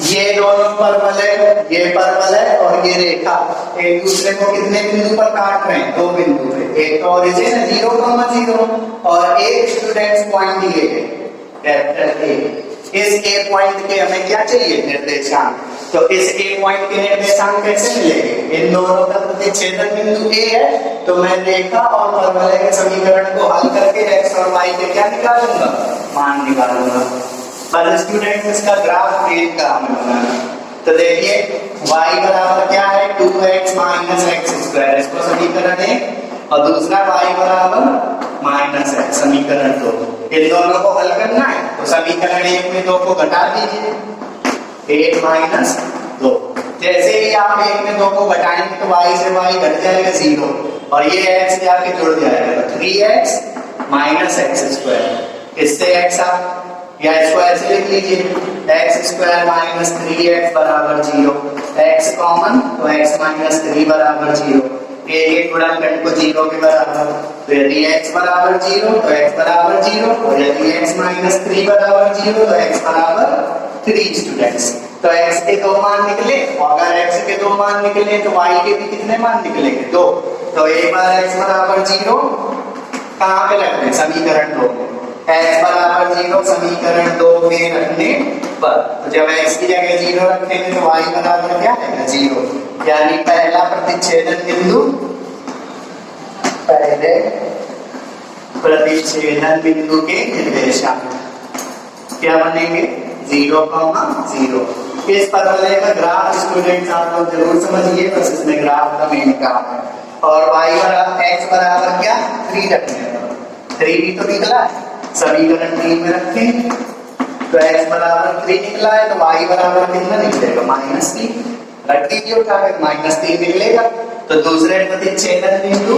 B: ये दोनों परवलय, ये परवलय और ये रेखा एक दूसरे को कितने बिंदु पर काट रहे हैं, 2 बिंदु पे। एक तो ओरिजिन है 0, 0 और एक स्टूडेंट्स पॉइंट ये है कैपिटल A। इस A पॉइंट के हमें क्या चाहिए, निर्देशांक। तो इस A पॉइंट के निर्देशांक कैसे मिलेंगे, इन दोनों का प्रतिच्छेदन बिंदु A है। तो मैं रेखा और परवलय के समीकरण को हल करके x और y के क्या निकालूंगा, मान निकालूंगा। पर स्टूडेंट इसका ग्राफ एक का हमें बनाना। तो देखिए y बराबर क्या है, 2x - x², इसको समीकरण 1, और दूसरा y बराबर -x समीकरण 2। इन दोनों को हल करना है तो समीकरण 1 में 2 को घटा दीजिए, 1 - 2। जैसे ही आप 1 में 2 को घटाएंगे तो y से y घट जाएगा 0, और ये x जाके जुड़ जाएगा, तो 3x - x²। इससे x आप या स्क्वायर से लिख लीजिए, x² - 3x = 0। x कॉमन तो x - 3 = 0। एक गुणनखंड को 0 के बराबर, तो यदि x = 0 तो x = 0, और यदि x - 3 = 0 तो x = 3 स्टूडेंट्स। तो x के 2 मान निकले, और अगर x के 2 मान निकले तो y के भी कितने मान निकलेंगे, 2। तो एक बार x = 0 कहाँ पे रखते हैं, समीकरण 2 में। x = 0 समीकरण 2 में रखने पर, तो जब x की जगह 0 रखेंगे तो y बराबर क्या है, 0। यानी पहला प्रतिच्छेदन बिंदु, पहले प्रतिच्छेदन बिंदु के निर्देशांक क्या बनेंगे, 0, 0। इस परवलय का ग्राफ स्टूडेंट्स आप लोग जरूर समझिए, बस इसमें ग्राफ का मेन काम है। और y बराबर x बराबर क्या, 3 रखने पर, 3 भी तो निकला है, समीकरण 3 में रखें तो x बराबर 3 निकला है, तो y बराबर कितना निकलेगा -3, रख दीजिए उठा के -3 निकलेगा। तो दूसरे प्रतिच्छेदन बिंदु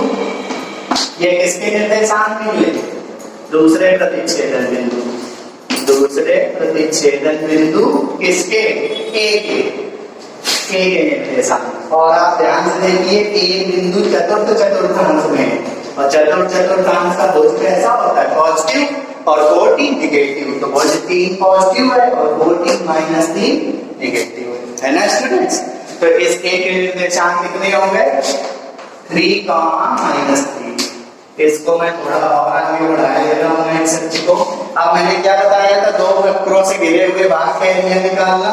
B: ये किसके निर्देशांक निकले, दूसरे प्रतिच्छेदन बिंदु, दूसरे प्रतिच्छेदन बिंदु किसके, a के निर्देशांक। और आप ध्यान से देखिए a बिंदु चतुर्थ चतुर्थांश में, और चतुर्थ चतुर्थांश का भुज कैसा होता है, पॉजिटिव और 14 निगेटिव, तो भुज 3 पॉजिटिव है और 14 -3 निगेटिव है ना स्टूडेंट्स। तो इस a के निर्देशांक कितने होंगे, 3, -3। इसको मैं थोड़ा और आगे बढ़ा देता हूँ नेक्स्ट सब्जेक्ट को। अब मैंने क्या बताया था, दो वक्रों से घिरे हुए भाग का एरिया निकालना,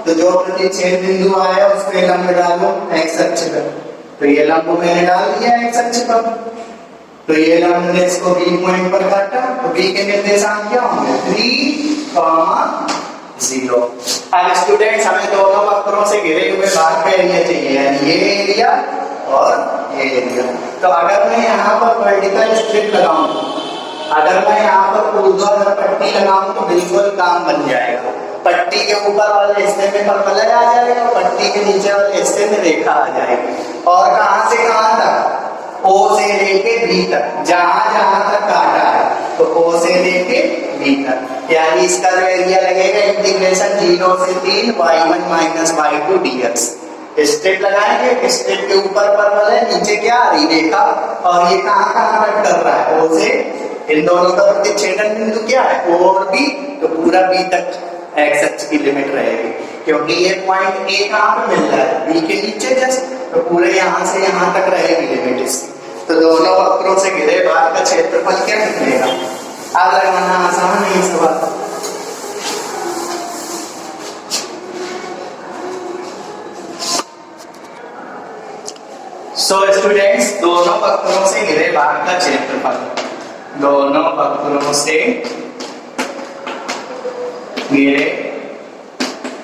B: तो जो प्रतिच्छेद बिंदु आया उस पे लंब डालो x अक्ष पर, तो ये लंब मैंने डाल दिया x अक्ष पर, तो ये लंब ने इसको B पॉइंट पर काटा, तो B के निर्देशांक क्या होंगे 3, 0। अब स्टूडेंट्स हमें दोनों वक्रों से घिरे हुए भाग का एरिया चाहिए, यानी ये एरिया और ये एरिया। तो अगर मैं यहाँ पर वर्टिकल स्ट्रिप लगाऊं, अगर मैं यहाँ पर ऊर्ध्वाधर पट्टी लगाऊं तो बिल्कुल काम बन जाएगा। पट्टी के ऊपर वाले हिस्से में परवलय आ जाएगा, पट्टी के नीचे वाले हिस्से में रेखा आ जाएगी। और कहां से कहां तक, O से लेके B तक, जहां जहां तक काटा है, तो O से लेके B तक, यानी इसका जो एरिया लगेगा इंटीग्रेशन 0 से 3 y1 - y2 dx। स्ट्रिप लगाएंगे, स्ट्रिप के ऊपर परवलय, नीचे क्या आ रही रेखा, और ये कहां कहां कट कर रहा है, O से, इन दोनों का प्रतिच्छेदन बिंदु क्या है O और B, तो पूरा B तक x अक्ष की लिमिट रहेगी, क्योंकि ये पॉइंट A कहां पे मिल रहा है, B के नीचे जस्ट, तो पूरे यहां से यहां तक रहेगी लिमिट इसकी। तो दोनों वक्रों से घिरे भाग का क्षेत्रफल क्या निकलेगा, अब लगाना आसान है इस बात। सो स्टूडेंट्स, दोनों वक्रों से घिरे भाग का क्षेत्रफल, दोनों वक्रों से घिरे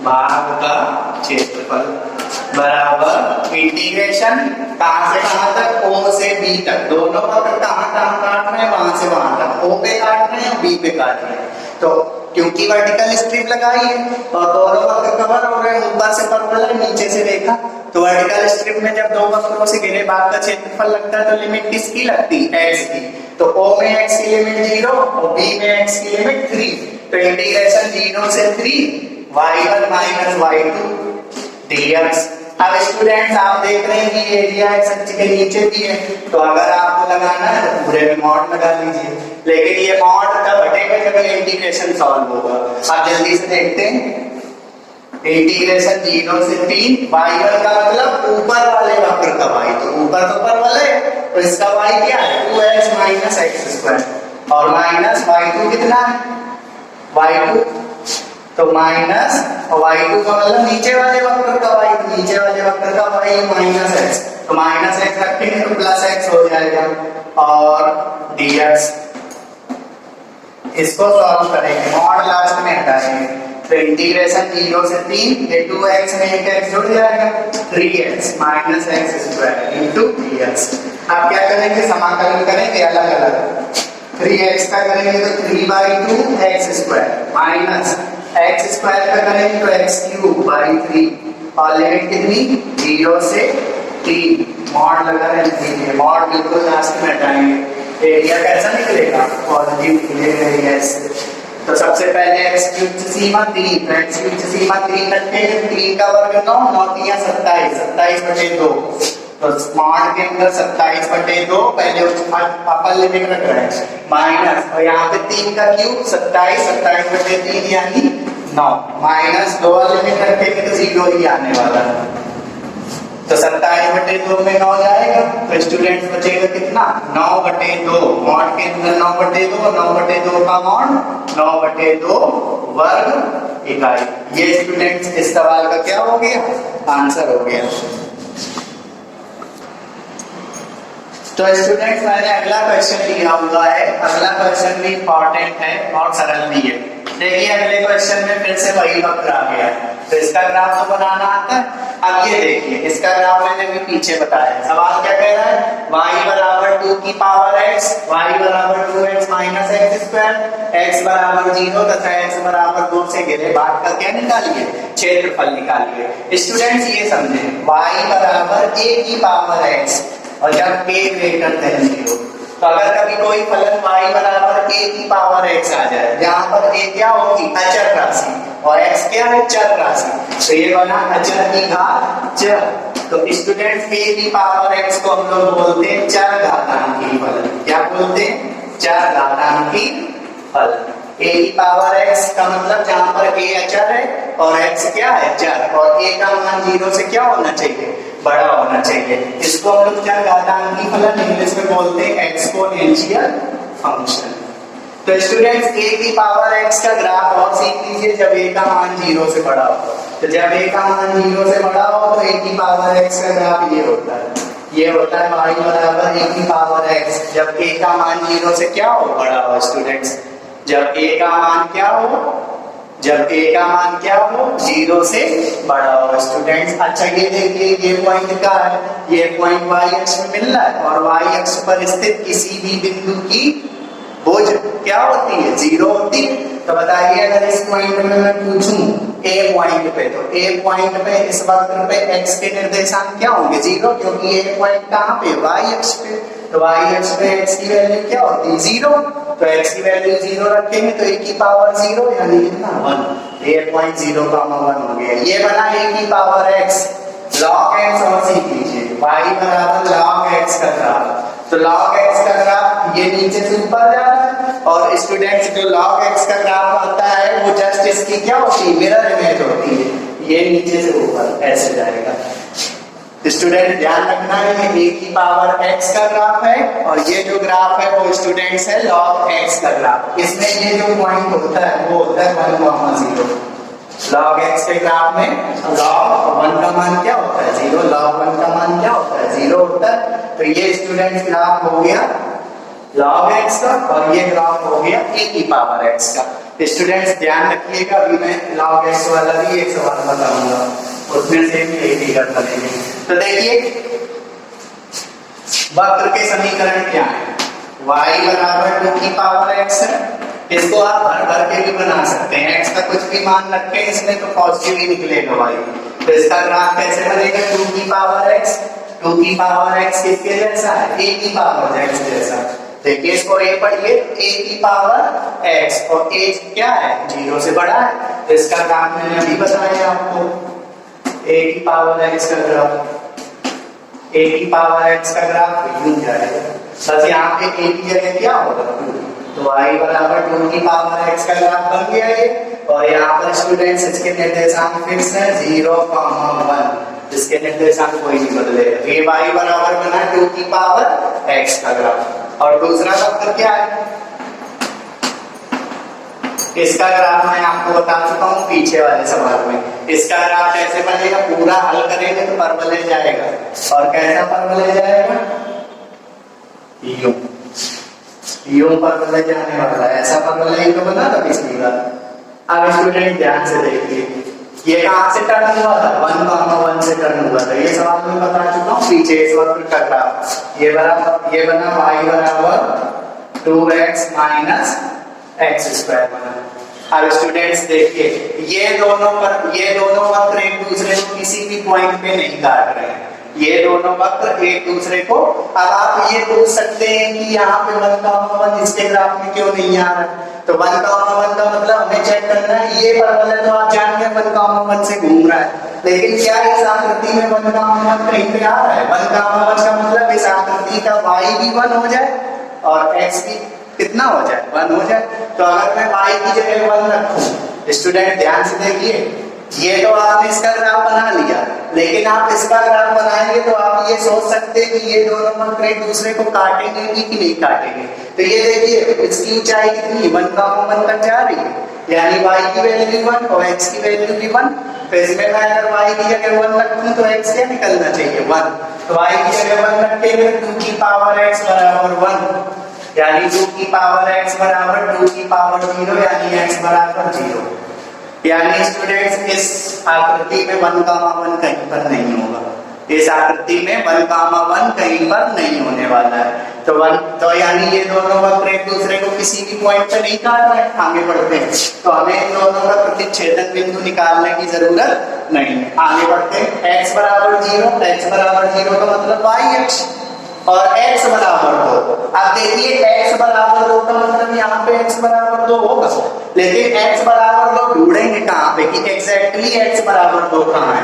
B: भाग का क्षेत्रफल बराबर इंटीग्रेशन कहां से कहां तक, O से B तक, दोनों वक्र कहां कहां काट रहे हैं, वहां से वहां तक, O पे काट रहे हैं, B पे काट रहे हैं। तो क्योंकि वर्टिकल स्ट्रिप लगाई है और दोनों वक्र कवर हो रहे हैं, ऊपर से परवलय नीचे से रेखा, तो वर्टिकल स्ट्रिप में जब दो वक्रों से घिरे भाग का क्षेत्रफल लगता है तो लिमिट किसकी लगती है, x की। तो O में x की लिमिट 0 और B में x की लिमिट 3, तो इंटीग्रेशन 0 से 3 y1 - y2 dx। अब स्टूडेंट्स आप देख रहे हैं कि एरिया x अक्ष के नीचे भी है, तो अगर आपको लगाना है तो पूरे में मॉड लगा लीजिए, लेकिन ये मॉड तब हटेगा जब ये इंटीग्रेशन सॉल्व होगा। अब जल्दी से देखते हैं, इंटीग्रेशन 0 से 3 y1 का मतलब ऊपर वाले वक्र का y, तो ऊपर तो परवलय है, तो इसका y क्या है 2x - x², और माइनस y2 कितना है y2, तो माइनस y2 का मतलब नीचे वाले वक्र का y, नीचे वाले वक्र का y -x, तो -x रखेंगे तो +x हो जाएगा, और dx। इसको सॉल्व करेंगे, मॉड लास्ट में हटाएंगे, तो इंटीग्रेशन 0 से 3, ये 2x में एक x जुड़ जाएगा, 3x - x² dx। अब क्या करेंगे, समाकलन करेंगे अलग अलग, 3x का करेंगे तो 3/2 x² माइनस x² का करेंगे तो x³ 3, और लिमिट कितनी 0 से 3, मॉड लगा रहे, मॉड बिल्कुल लास्ट में हटाएंगे, एरिया कैसा निकलेगा पॉजिटिव निकलेगा एरिया से। तो सबसे पहले x³ से सीमा 3, तो x³ से सीमा 3 रखेंगे, 3 का वर्ग 9, 9 3 27, 27/2, तो स्मॉड के अंदर 27/2 पहले अपर लिमिट रख रहे हैं, माइनस, और यहाँ पे 3 का क्यूब 27, 27/3 यानी 9, माइनस 2 लिमिट रखेंगे तो 0 ही आने वाला है, तो 27/2 में 9 जाएगा, तो स्टूडेंट्स बचेगा कितना 9/2, मॉड के अंदर 9/2, 9/2 का मॉड 9/2 वर्ग इकाई। ये स्टूडेंट्स इस सवाल का क्या हो गया, आंसर हो गया। तो स्टूडेंट्स मैंने अगला क्वेश्चन लिया हुआ है, अगला क्वेश्चन भी इंपॉर्टेंट है और सरल भी है। देखिए अगले क्वेश्चन में फिर से वही वक्र आ गया, तो इसका ग्राफ तो बनाना आता है। अब ये देखिए इसका ग्राफ मैंने भी पीछे बताया, सवाल क्या कह रहा है, y बराबर 2 की पावर x, y बराबर 2x minus x square, x बराबर 0 तथा x बराबर 2 से घिरे भाग का क्या निकालिए, क्षेत्रफल निकालिए। स्टूडेंट्स ये समझे y बराबर a की पावर x और जब a ग्रेटर देन 0, तो अगर कभी कोई फलन y बराबर a की पावर x आ जाए, जहां पर a क्या होगी, अचर राशि, और x क्या है, चर राशि, तो ये बना अचर की घात चर। तो स्टूडेंट a की पावर x को हम लोग बोलते हैं चर घातांकी फलन। क्या बोलते हैं, चर घातांकी फलन। a की पावर x का मतलब जहां पर a अचर है और x क्या है, चर, और a का मान 0 से क्या होना चाहिए, बड़ा होना चाहिए। इसको हम लोग चर घातांकी फलन इंग्लिश में बोलते हैं एक्सपोनेंशियल फंक्शन। तो स्टूडेंट्स a की पावर x का ग्राफ और सीख लीजिए जब a का मान 0 से बड़ा हो। तो जब a का मान 0 से बड़ा हो तो a की पावर x का ग्राफ ये होता है, ये होता है y बराबर a की पावर x। जब a का मान 0 से क्या हो, बड़ा हो स्टूडेंट्स, जब a का मान क्या हो, जब a का मान क्या हो, 0 से बड़ा हो स्टूडेंट्स। अच्छा ये देखिए ये पॉइंट का है, ये पॉइंट y अक्ष में मिल रहा है और y अक्ष पर स्थित किसी भी बिंदु की भुज क्या होती है, 0 होती है। तो बताइए अगर इस पॉइंट में मैं पूछूं a पॉइंट पे, तो a पॉइंट पे इस वक्र पे x के निर्देशांक क्या होंगे, 0, क्योंकि a पॉइंट कहाँ पे, y अक्ष पे। तो y अक्ष पे x की वैल्यू क्या होती है, 0, तो x की वैल्यू 0 रखेंगे तो a की पावर 0 यानी कितना, 1, 8.0 1 हो गया। ये बना a की पावर x log x, और सीख लीजिए y बराबर log x का ग्राफ। तो log x का ग्राफ ये नीचे से ऊपर जा रहा है, और स्टूडेंट्स जो log x का ग्राफ आता है वो जस्ट इसकी क्या होती है, मिरर इमेज होती है, ये नीचे से ऊपर ऐसे जाएगा। स्टूडेंट ध्यान रखना है ये a की पावर x का ग्राफ है, और ये जो ग्राफ है वो स्टूडेंट्स है log x का ग्राफ। इसमें ये जो पॉइंट होता है वो होता है 1, 0। log x के ग्राफ में log 1 का मान क्या होता है, 0, log 1 का मान क्या होता है, 0 होता है। तो ये स्टूडेंट्स ग्राफ हो गया log x का, और ये ग्राफ हो गया a की पावर x का। स्टूडेंट्स ध्यान रखिएगा, अभी मैं log x वाला भी एक सवाल बताऊंगा, उसमें से भी यही फिगर बनेगी। तो देखिए वक्र के समीकरण क्या है, y बराबर 2 की पावर x है, इसको आप भर भर के भी बना सकते हैं, x का कुछ भी मान रखें इसमें तो पॉजिटिव ही निकलेगा y। तो इसका ग्राफ कैसे बनेगा, 2 की पावर x, 2 की पावर x किसके जैसा है, a की पावर x जैसा। देखिए इसको a पढ़िए, a की पावर x, और a क्या है, 0 से बड़ा है। तो इसका ग्राफ मैंने अभी बताया आपको, a की पावर x का ग्राफ, a की पावर x का ग्राफ यूं जाएगा, बस यहाँ पे a की जगह क्या होगा, तो y बराबर 2 की पावर x का ग्राफ बन गया ये। और यहाँ पर स्टूडेंट्स इसके निर्देशांक फिक्स है 0, 1, इसके निर्देशांक कोई नहीं बदलेगा। तो ये y बराबर बना 2 की पावर x का ग्राफ। और दूसरा वक्र क्या है, इसका ग्राफ मैं आपको बता चुका हूँ पीछे वाले सवाल में। इसका ग्राफ कैसे बनेगा, पूरा हल करेंगे तो परवलय जाएगा, और कैसा परवलय जाएगा, यूं परवलय जाने वाला है, ऐसा परवलय ही तो बना था पिछली बार। अब स्टूडेंट ध्यान से देखिए ये कहां से टर्न हुआ था, 1, 1 से टर्न हुआ था, ये सवाल में बता चुका हूँ पीछे इस वक्र का ग्राफ। ये बना y बराबर 2x माइनस एक्स स्क्वायर बना। अब स्टूडेंट्स देखिए ये दोनों वक्र एक दूसरे को किसी भी पॉइंट पे नहीं काट रहे हैं, ये दोनों वक्र एक दूसरे को। अब आप ये पूछ सकते हैं कि यहाँ पे 1, 1 इसके ग्राफ में क्यों नहीं आ रहा है, तो 1, 1 का मतलब हमें चेक करना है, ये परवलय तो आप जान गए 1, 1 से घूम रहा है, लेकिन क्या इस आकृति में 1, 1 कहीं पे आ रहा है, 1, 1 का मतलब इस आकृति का y भी 1 हो जाए और x भी कितना हो जाए, 1 हो जाए। तो अगर मैं y की जगह 1 रखूं, स्टूडेंट ध्यान से देखिए, ये तो आपने इसका ग्राफ बना लिया, लेकिन आप इसका ग्राफ बनाएंगे तो आप ये सोच सकते हैं कि ये दोनों वक्र एक दूसरे को काटेंगे कि नहीं काटेंगे। तो ये देखिए इसकी ऊंचाई कितनी, 1, 1 तक जा रही है, यानी y की वैल्यू 1 और x की वैल्यू भी 1। तो इसमें मैं अगर y की जगह 1 रखूं तो x क्या निकलना चाहिए, 1। तो y की जगह 1 रखेंगे, 2 की पावर x बराबर 1। यानी 2 की पावर x बराबर 2 की पावर 0 यानी x बराबर 0। यानी स्टूडेंट्स इस आकृति में 1, 1 कहीं पर नहीं होगा। इस आकृति में 1, 1 कहीं पर नहीं होने वाला है। तो यानी ये दोनों वक्र एक दूसरे को किसी भी पॉइंट पे नहीं काट रहे। आगे बढ़ते हैं तो हमें इन दोनों का प्रतिच्छेदन बिंदु निकालने की जरूरत नहीं है। आगे बढ़ते हैं x बराबर 0, x बराबर 0 का मतलब y अक्ष और x बराबर 2। अब देखिए x बराबर 2 का मतलब यहाँ पे x बराबर 2 होगा, लेकिन x बराबर 2 ढूंढेंगे कहाँ पे कि एग्जैक्टली x बराबर 2 कहाँ है।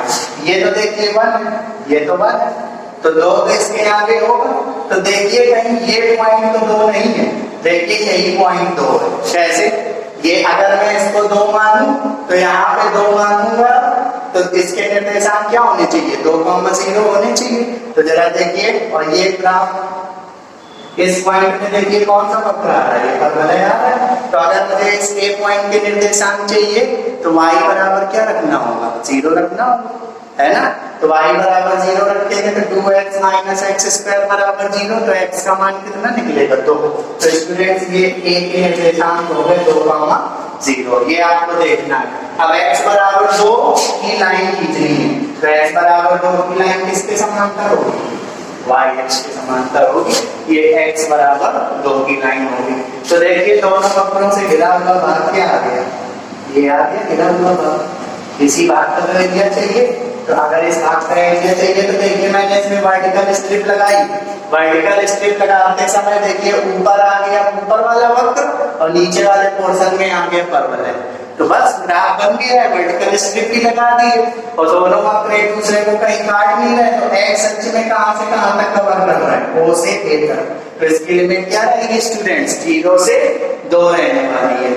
B: ये तो देखिए 1 है, ये तो 1 है, तो 2 तो इसके आगे होगा। तो देखिए कहीं ये पॉइंट तो 2 नहीं है, देखिए यही पॉइंट 2 है। कैसे? ये अगर मैं इसको 2 मानूं तो यहाँ पे 2 मानूंगा तो इसके निर्देशांक क्या होने चाहिए? 2, 0 होने चाहिए। तो जरा देखिए, और ये ग्राफ इस पॉइंट में देखिए कौन सा वक्र आ रहा है, ये परवलय आ रहा है। तो अगर मुझे इस ए पॉइंट के निर्देशांक चाहिए तो y बराबर क्या रखना होगा? 0 रखना होगा, है ना। तो y बराबर 0 रखेंगे तो 2x माइनस एक्स स्क्वायर बराबर 0, तो x का मान कितना निकलेगा? 2। तो स्टूडेंट्स ये a के निर्देशांक हो गए 2, 0। ये आपको देखना है। अब x बराबर 2 की लाइन खींचनी है, तो x बराबर 2 की लाइन किसके समांतर होगी? y अक्ष के समांतर होगी। ये x बराबर 2 की लाइन होगी। तो देखिए दोनों वक्रों से घिरा हुआ भाग क्या आ गया? ये आ गया घिरा हुआ भाग। इसी भाग का एरिया चाहिए, तो अगर इस भाग का एरिया चाहिए तो देखिए मैंने इसमें वर्टिकल स्ट्रिप लगाई। वर्टिकल स्ट्रिप लगाते समय देखिए ऊपर आ गया ऊपर वाला वक्र और नीचे वाले पोर्शन में आ गया परवलय। तो बस ग्राफ बन गया है, वर्टिकल स्ट्रिप भी लगा दी है और दोनों वक्र एक दूसरे को कहीं काट नहीं रहे। तो x अक्ष में कहां से कहां तक कवर कर रहा है? O से A तक। तो इसकी लिमिट क्या रहेगी स्टूडेंट्स? 0 से 2 रहने वाली है।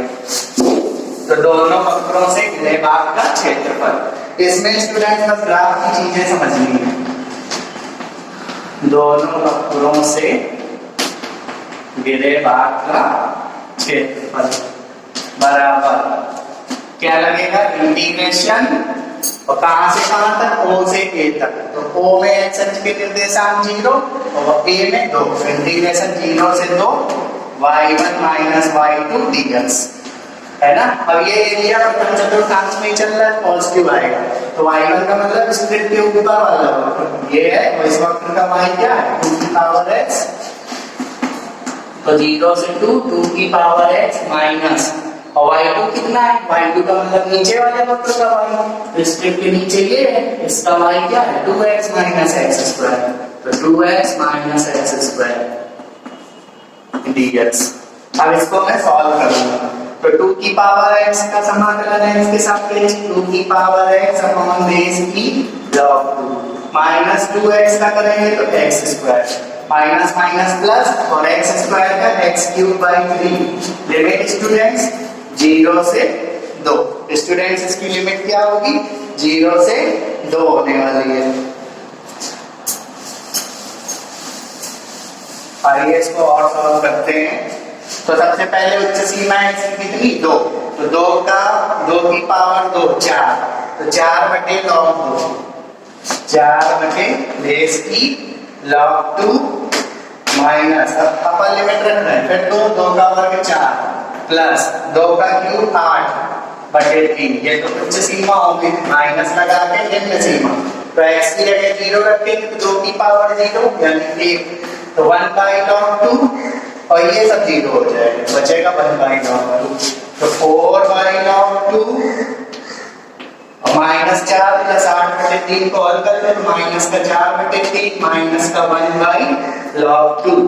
B: तो दोनों वक्रों से घिरे भाग का क्षेत्रफल। इसमें स्टूडेंट्स बस ग्राफ की चीजें समझनी है। दोनों वक्रों से घिरे भाग का क्षेत्रफल बराबर क्या लगेगा? इंटीग्रेशन और कहां से कहां तक? O से A तक। तो O में x अक्ष के निर्देशांक 0 और A में 2, इंटीग्रेशन 0 से 2 y1 माइनस y2 dx, है ना। अब ये एरिया प्रथम चतुर्थांश में चल रहा है, पॉजिटिव आएगा। तो y1 का मतलब स्ट्रिप के ऊपर वाला वक्र ये है, और इस वक्र का y क्या है? 2 की पावर x। तो 0 से 2, 2 की पावर x माइनस, और y2 कितना है? y2 का मतलब नीचे वाले वक्र का y, तो स्ट्रिप के नीचे ये है, इसका y क्या है? 2x minus x square. तो 2x minus x square dx। अब इसको मैं सॉल्व करूंगा। तो 2 की पावर x का समाकलन है इसके सापेक्ष 2 की पावर x अपॉन बेस की log 2 माइनस 2x का करेंगे तो x square minus minus plus और x स्क्वायर का x cube by 3। Limit students 0 से 2। स्टूडेंट्स इसकी लिमिट क्या होगी? 0 से 2 होने वाली है। आइए इसको और सॉल्व करते हैं। तो सबसे पहले उच्च सीमा है इसकी कितनी? 2। तो 2 की पावर 2 4, तो 4 बटे log 2, 4 बटे बेस की log 2 माइनस अपर लिमिट रख रहे हैं, फिर 2 का वर्ग 4 प्लस 2 का क्यूब 8 बटे 3। ये तो उच्च सीमा होगी, माइनस लगा के निम्न सीमा। तो x की जगह 0 रखेंगे तो 2 की पावर 0 यानी 1, तो 1 बाई log 2 और ये सब 0 हो जाएगा, बचेगा 1 बाई log 2। तो 4 बाई log 2 और माइनस 4 प्लस 8 बटे 3 को हल कर ले तो माइनस का 4 बटे 3 माइनस का 1 बाई log 2।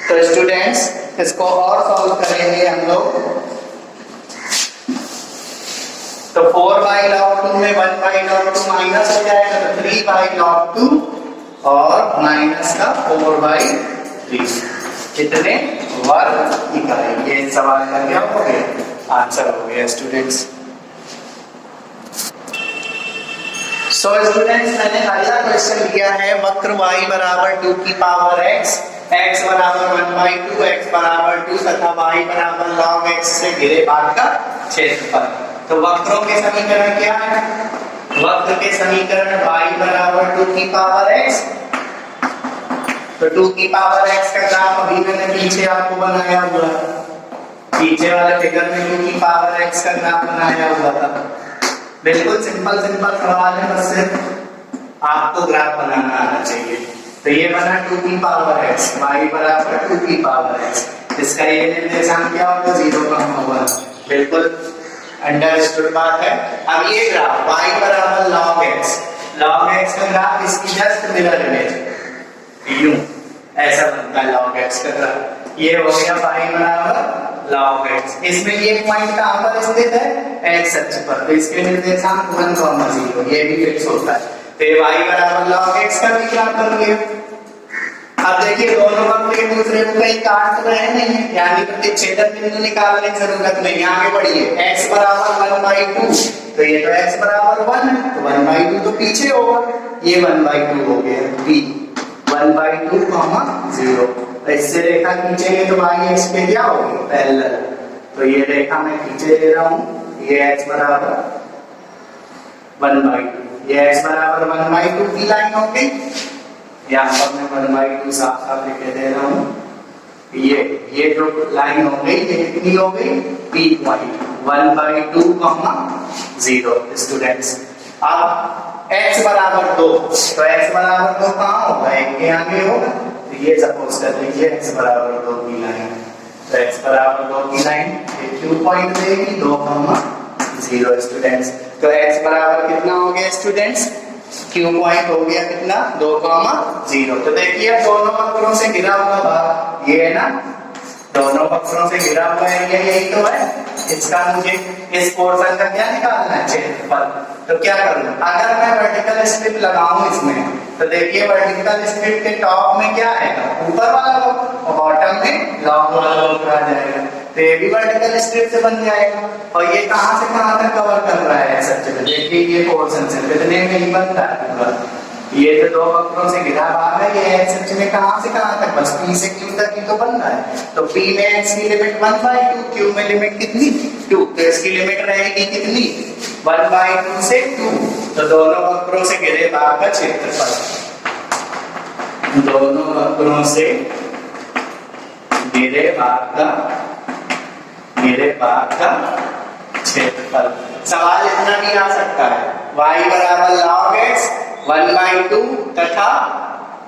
B: तो स्टूडेंट्स इसको और सॉल्व करेंगे हम लोग। तो 4 बाई log 2 में 1 बाई log 2 माइनस हो जाएगा तो 3 बाई log 2 और माइनस का 4 बाई 3 कितने? वर्ग इकाई। ये सवाल का क्या हो गया? आंसर हो गया स्टूडेंट्स। सो स्टूडेंट्स मैंने अगला क्वेश्चन लिया है वक्र y बराबर 2 की पावर x, x बराबर 1 बाई 2, x बराबर 2 तथा y बराबर log x से घिरे भाग का क्षेत्रफल। तो वक्रों के समीकरण क्या है? वक्र के समीकरण y बराबर 2 की पावर x तो 2 की पावर x का ग्राफ अभी मैंने पीछे आपको बनाया हुआ है, पीछे वाले फिगर में 2 की पावर x का ग्राफ बनाया हुआ था। बिल्कुल सिंपल सवाल है, बस सिर्फ आपको ग्राफ बनाना आना चाहिए। तो ये बना 2 की पावर x, y बराबर 2 की पावर x, इसका ये निर्देशांक क्या होगा 0,1। बिल्कुल अंडरस्टूड बात है। अब ये ग्राफ y बराबर log x, log x का ग्राफ इसकी जस्ट मिरर इमेज यूं ऐसा बनता है log x का ग्राफ। ये हो गया y बराबर log x, इसमें ये पॉइंट कहां पर स्थित है x अक्ष पर, तो इसके निर्देशांक 1,0, ये भी फिक्स होता है। तो y बराबर log x का भी ग्राफ बन गया। अब देखिए दोनों वक्त एक दूसरे को कहीं काट रहे नहीं, यानी प्रतिच्छेदन बिंदु निकालने की जरूरत नहीं। आगे बढ़िए, x बराबर 1/2, तो ये तो x बराबर 1 है, तो 1/2 तो पीछे होगा, ये 1/2 हो गया b 1/2, 0। तो इससे रेखा खींचेंगे तो y x पे क्या होगी पैरेलल, तो ये रेखा मैं खींचे दे रहा हूं, ये x बराबर 1/2, ये x बराबर 1/2 की लाइन हो गई। यहाँ पर मैं 1/2 साफ लिख दे रहा हूँ। ये जो लाइन हो गई ये कितनी हो गई p पॉइंट 1/2, 0 स्टूडेंट्स। अब x बराबर 2, तो x बराबर 2 कहाँ होगा, एक के आगे होगा, तो ये सपोज कर लीजिए x बराबर 2 की लाइन, तो x बराबर 2 की लाइन ये q पॉइंट देगी 2, 0 स्टूडेंट्स। तो x बराबर कितना हो गया स्टूडेंट्स, q पॉइंट हो गया कितना 2, 0। तो देखिए दोनों वक्रों से घिरा हुआ भाग ये है ना, दोनों वक्रों से घिरा हुआ एरिया यही तो है। इसका मुझे इस पोर्शन का क्या निकालना है क्षेत्रफल, तो क्या करूं, अगर मैं वर्टिकल स्ट्रिप लगाऊं इसमें, तो देखिए वर्टिकल स्ट्रिप के टॉप में क्या आएगा ऊपर वाला वक्र और बॉटम में लॉन्ग वाला वक्र आ जाएगा, तो ये भी वर्टिकल स्ट्रिप से बन जाएगा। और ये कहां से कहां तक कवर कर रहा है सच में, देखिए ये पोर्शन से कितने में ही बनता है पूरा, ये जो दो वक्रों से घिरा भाग है ये सच में कहां से कहां तक, बस p से q तक ही तो बन रहा है। तो p में x की लिमिट 1/2, q में लिमिट कितनी 2, तो इसकी लिमिट रहेगी कितनी 1/2 से 2। तो दोनों वक्रों से घिरे भाग का क्षेत्रफल, दोनों वक्रों से घिरे भाग का क्षेत्रफल। सवाल इतना भी आ सकता है y बराबर log x 1/2 तथा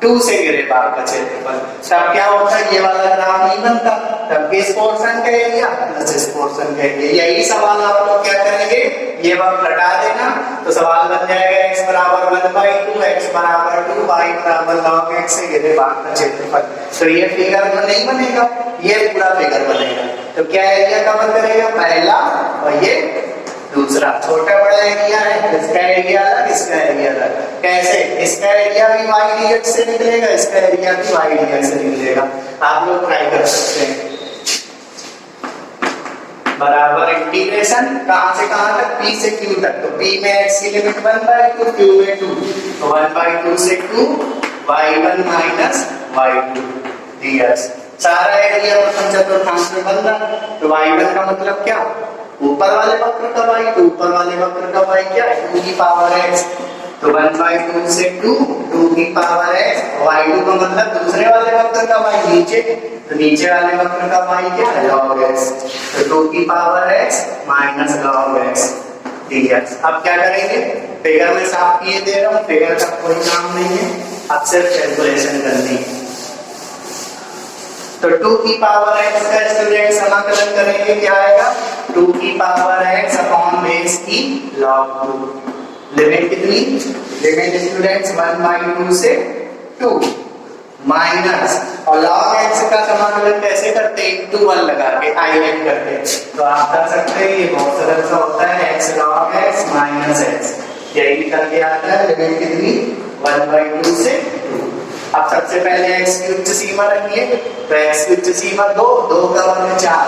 B: 2 से घिरे भाग का क्षेत्रफल, तब क्या होता है ये वाला ग्राफ नहीं बनता, तब इस पोर्शन का एरिया प्लस इस पोर्शन का एरिया। यही सवाल आप लोग क्या करेंगे, ये वक्त हटा देना तो सवाल बन जाएगा x बराबर 1/2, x बराबर 2, y बराबर log x से घिरे भाग का क्षेत्रफल। तो ये फिगर में नहीं बनेगा, ये पूरा फिगर बनेगा। तो क्या एरिया कवर करेगा, पहला और ये दूसरा, छोटा बड़ा एरिया है, इसका एरिया अलग इसका एरिया अलग। कैसे, इसका एरिया भी y dx से निकलेगा, इसका एरिया भी y dx से निकलेगा। आप लोग ट्राई कर सकते हैं। बराबर इंटीग्रेशन कहां से कहां तक, p से q तक, तो p में x की लिमिट 1/2, q में 2, तो 1/2 से 2 y1 माइनस y2 dx। सारा एरिया प्रथम चतुर्थांश में बन रहा, तो y1 का मतलब क्या, ऊपर वाले वक्र का y, तो ऊपर वाले वक्र का y क्या है 2 की पावर x, तो 1/2 से 2 की पावर x, y2 का मतलब दूसरे वाले वक्र का y नीचे, तो नीचे वाले वक्र का y क्या है log x, तो 2 की power x minus log x dx। अब क्या करेंगे, फिगर में साफ किए दे रहा हूँ, फिगर का कोई काम नहीं है, अब सिर्फ कैलकुलेशन करनी है। तो 2 की पावर x का स्टूडेंट समाकलन करेंगे, क्या आएगा 2 की पावर x अपॉन बेस की log 2। लिमिट कितनी, लिमिट स्टूडेंट्स 1/2 से 2 माइनस, और log x का समाकलन कैसे करते हैं, into 1 लगा के आईलेट करते हैं, तो आप कर सकते हैं, ये बहुत सरल सा होता है x log x minus x, यही निकल के आता है। लिमिट कितनी 1/2 से 2। अब सबसे पहले x की उच्च सीमा रखिए, तो x की उच्च सीमा 2, 2 का वर्ग 4,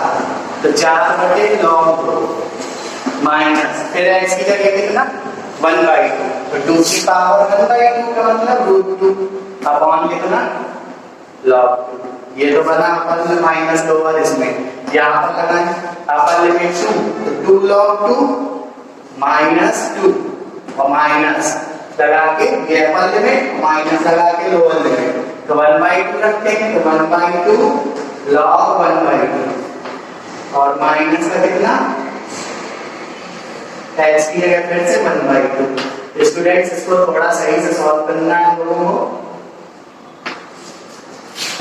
B: तो 4/log 2 माइनस, फिर x की जगह कितना 1/2, तो 2 की पावर 1/2 का मतलब √2 अपॉन कितना log 2। ये तो बना अपन में माइनस लोअर, इसमें यहाँ पर लगाए अपर लिमिट 2, तो 2 log 2 माइनस 2 और माइनस लगा के ये अपर लिमिट माइनस लगा के लोअर लिमिट, तो 1/2 रखेंगे तो 1/2 log 1/2 और माइनस का कितना x की जगह फिर से 1/2। स्टूडेंट्स इसको थोड़ा सही से सॉल्व करना है लोगों को।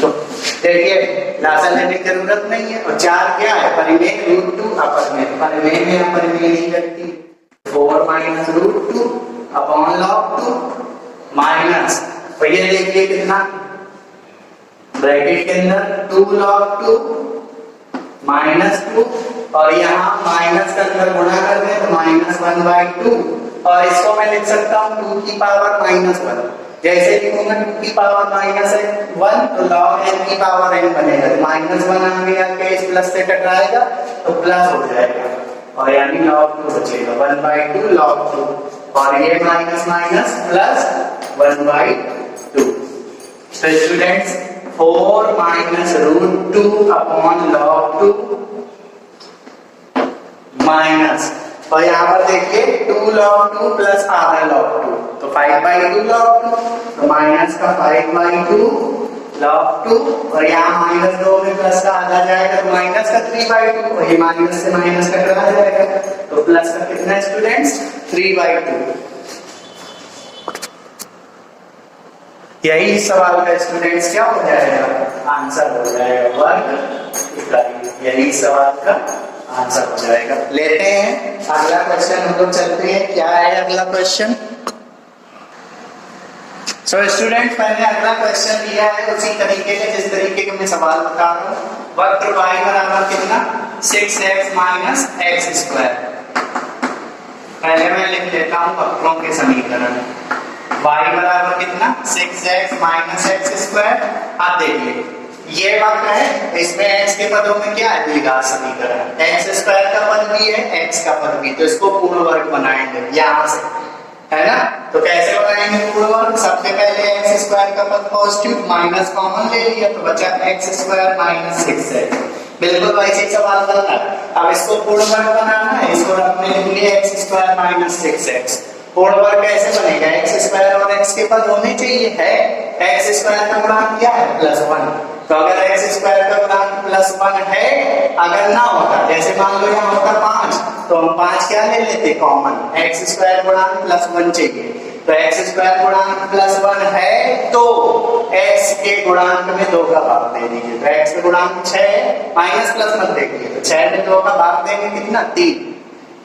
B: तो देखिए लासा लेने की जरूरत नहीं है और 4 क्या है परिमेय √2 अपर में परिमेय में अपरिमेय नहीं करती 4 माइनस √2 अपॉन log 2 माइनस और ये देखिए कितना ब्रैकेट के अंदर 2 log 2 माइनस 2 और यहाँ माइनस के अंदर गुणा कर दें तो -1/2 और इसको मैं लिख सकता हूँ 2 की पावर -1 जैसे लिखूंगा 2 की पावर -1 तो log n की पावर n बनेगा तो -1 आ गया के इस प्लस से टकराएगा तो प्लस हो जाएगा और यानी log 2 बचेगा 1/2 log 2 और ये माइनस माइनस प्लस 1/2। तो students 4 minus √2 upon log 2 minus और यहाँ पर देखिए 2 log 2 प्लस आधा log 2 तो 5/2 log 2 तो माइनस का 5/2 log 2 और यहाँ -2 में प्लस का आधा जाएगा तो माइनस का 3/2 और ये माइनस से माइनस का टकरा जाएगा तो प्लस का कितना स्टूडेंट्स 3/2। यही सवाल का स्टूडेंट्स क्या हो जाएगा आंसर हो जाएगा वर्ग इकाई। यही सवाल का आंसर हो जाएगा। लेते हैं अगला क्वेश्चन हम लोग चलते हैं क्या है अगला क्वेश्चन। सो स्टूडेंट मैंने अगला क्वेश्चन लिया है उसी तरीके के जिस तरीके का मैं सवाल बता रहा हूँ। वक्र y बराबर कितना 6x माइनस x²। पहले मैं लिख लेता हूँ वक्रों के समीकरण। y बराबर कितना 6x माइनस x²। अब देखिए ये वक्र है इसमें x के पदों में क्या है द्विघात समीकरण x² का पद भी है x का पद भी तो इसको पूर्ण वर्ग बनाएंगे यहाँ से है ना। तो कैसे बनाएंगे पूर्ण वर्ग सबसे पहले x² का पद पॉजिटिव माइनस कॉमन ले लिया तो बचा x² माइनस 6x। बिल्कुल वैसे सवाल बनता है। अब इसको पूर्ण वर्ग बनाना है इसको रखने के लिए x² माइनस 6x। पूर्ण वर्ग कैसे बनेगा x² और x के पद होने चाहिए है x² का गुणांक क्या है +1 तो अगर x² का गुणांक +1 है अगर ना होता जैसे मान लो यहाँ होता 5 तो हम 5 क्या ले लेते कॉमन x² गुणांक +1 चाहिए तो x² गुणांक +1 है तो x के गुणांक में 2 का भाग दे दीजिए तो x का गुणांक 6 माइनस प्लस मत देखिए तो 6 में 2 का भाग देंगे कितना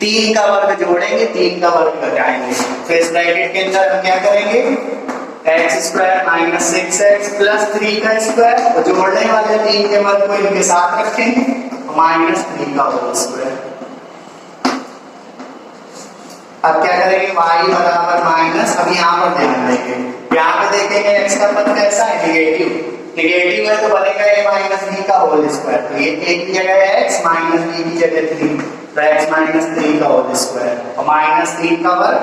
B: 3 का वर्ग जोड़ेंगे 3 का वर्ग घटाएंगे तो इस ब्रैकेट के अंदर हम क्या करेंगे x² माइनस 6x प्लस 3 का स्क्वायर तो जोड़ने वाले 3 के वर्ग को इनके साथ रखेंगे -3 का होल स्क्वायर। अब क्या करेंगे y बराबर माइनस अब यहाँ पर ध्यान देंगे यहाँ पे देखेंगे x का पद कैसा है निगेटिव है तो बनेगा a-b का होल स्क्वायर तो ये a की जगह x माइनस b की जगह 3 तो x माइनस 3 का होल स्क्वायर और -3 का वर्ग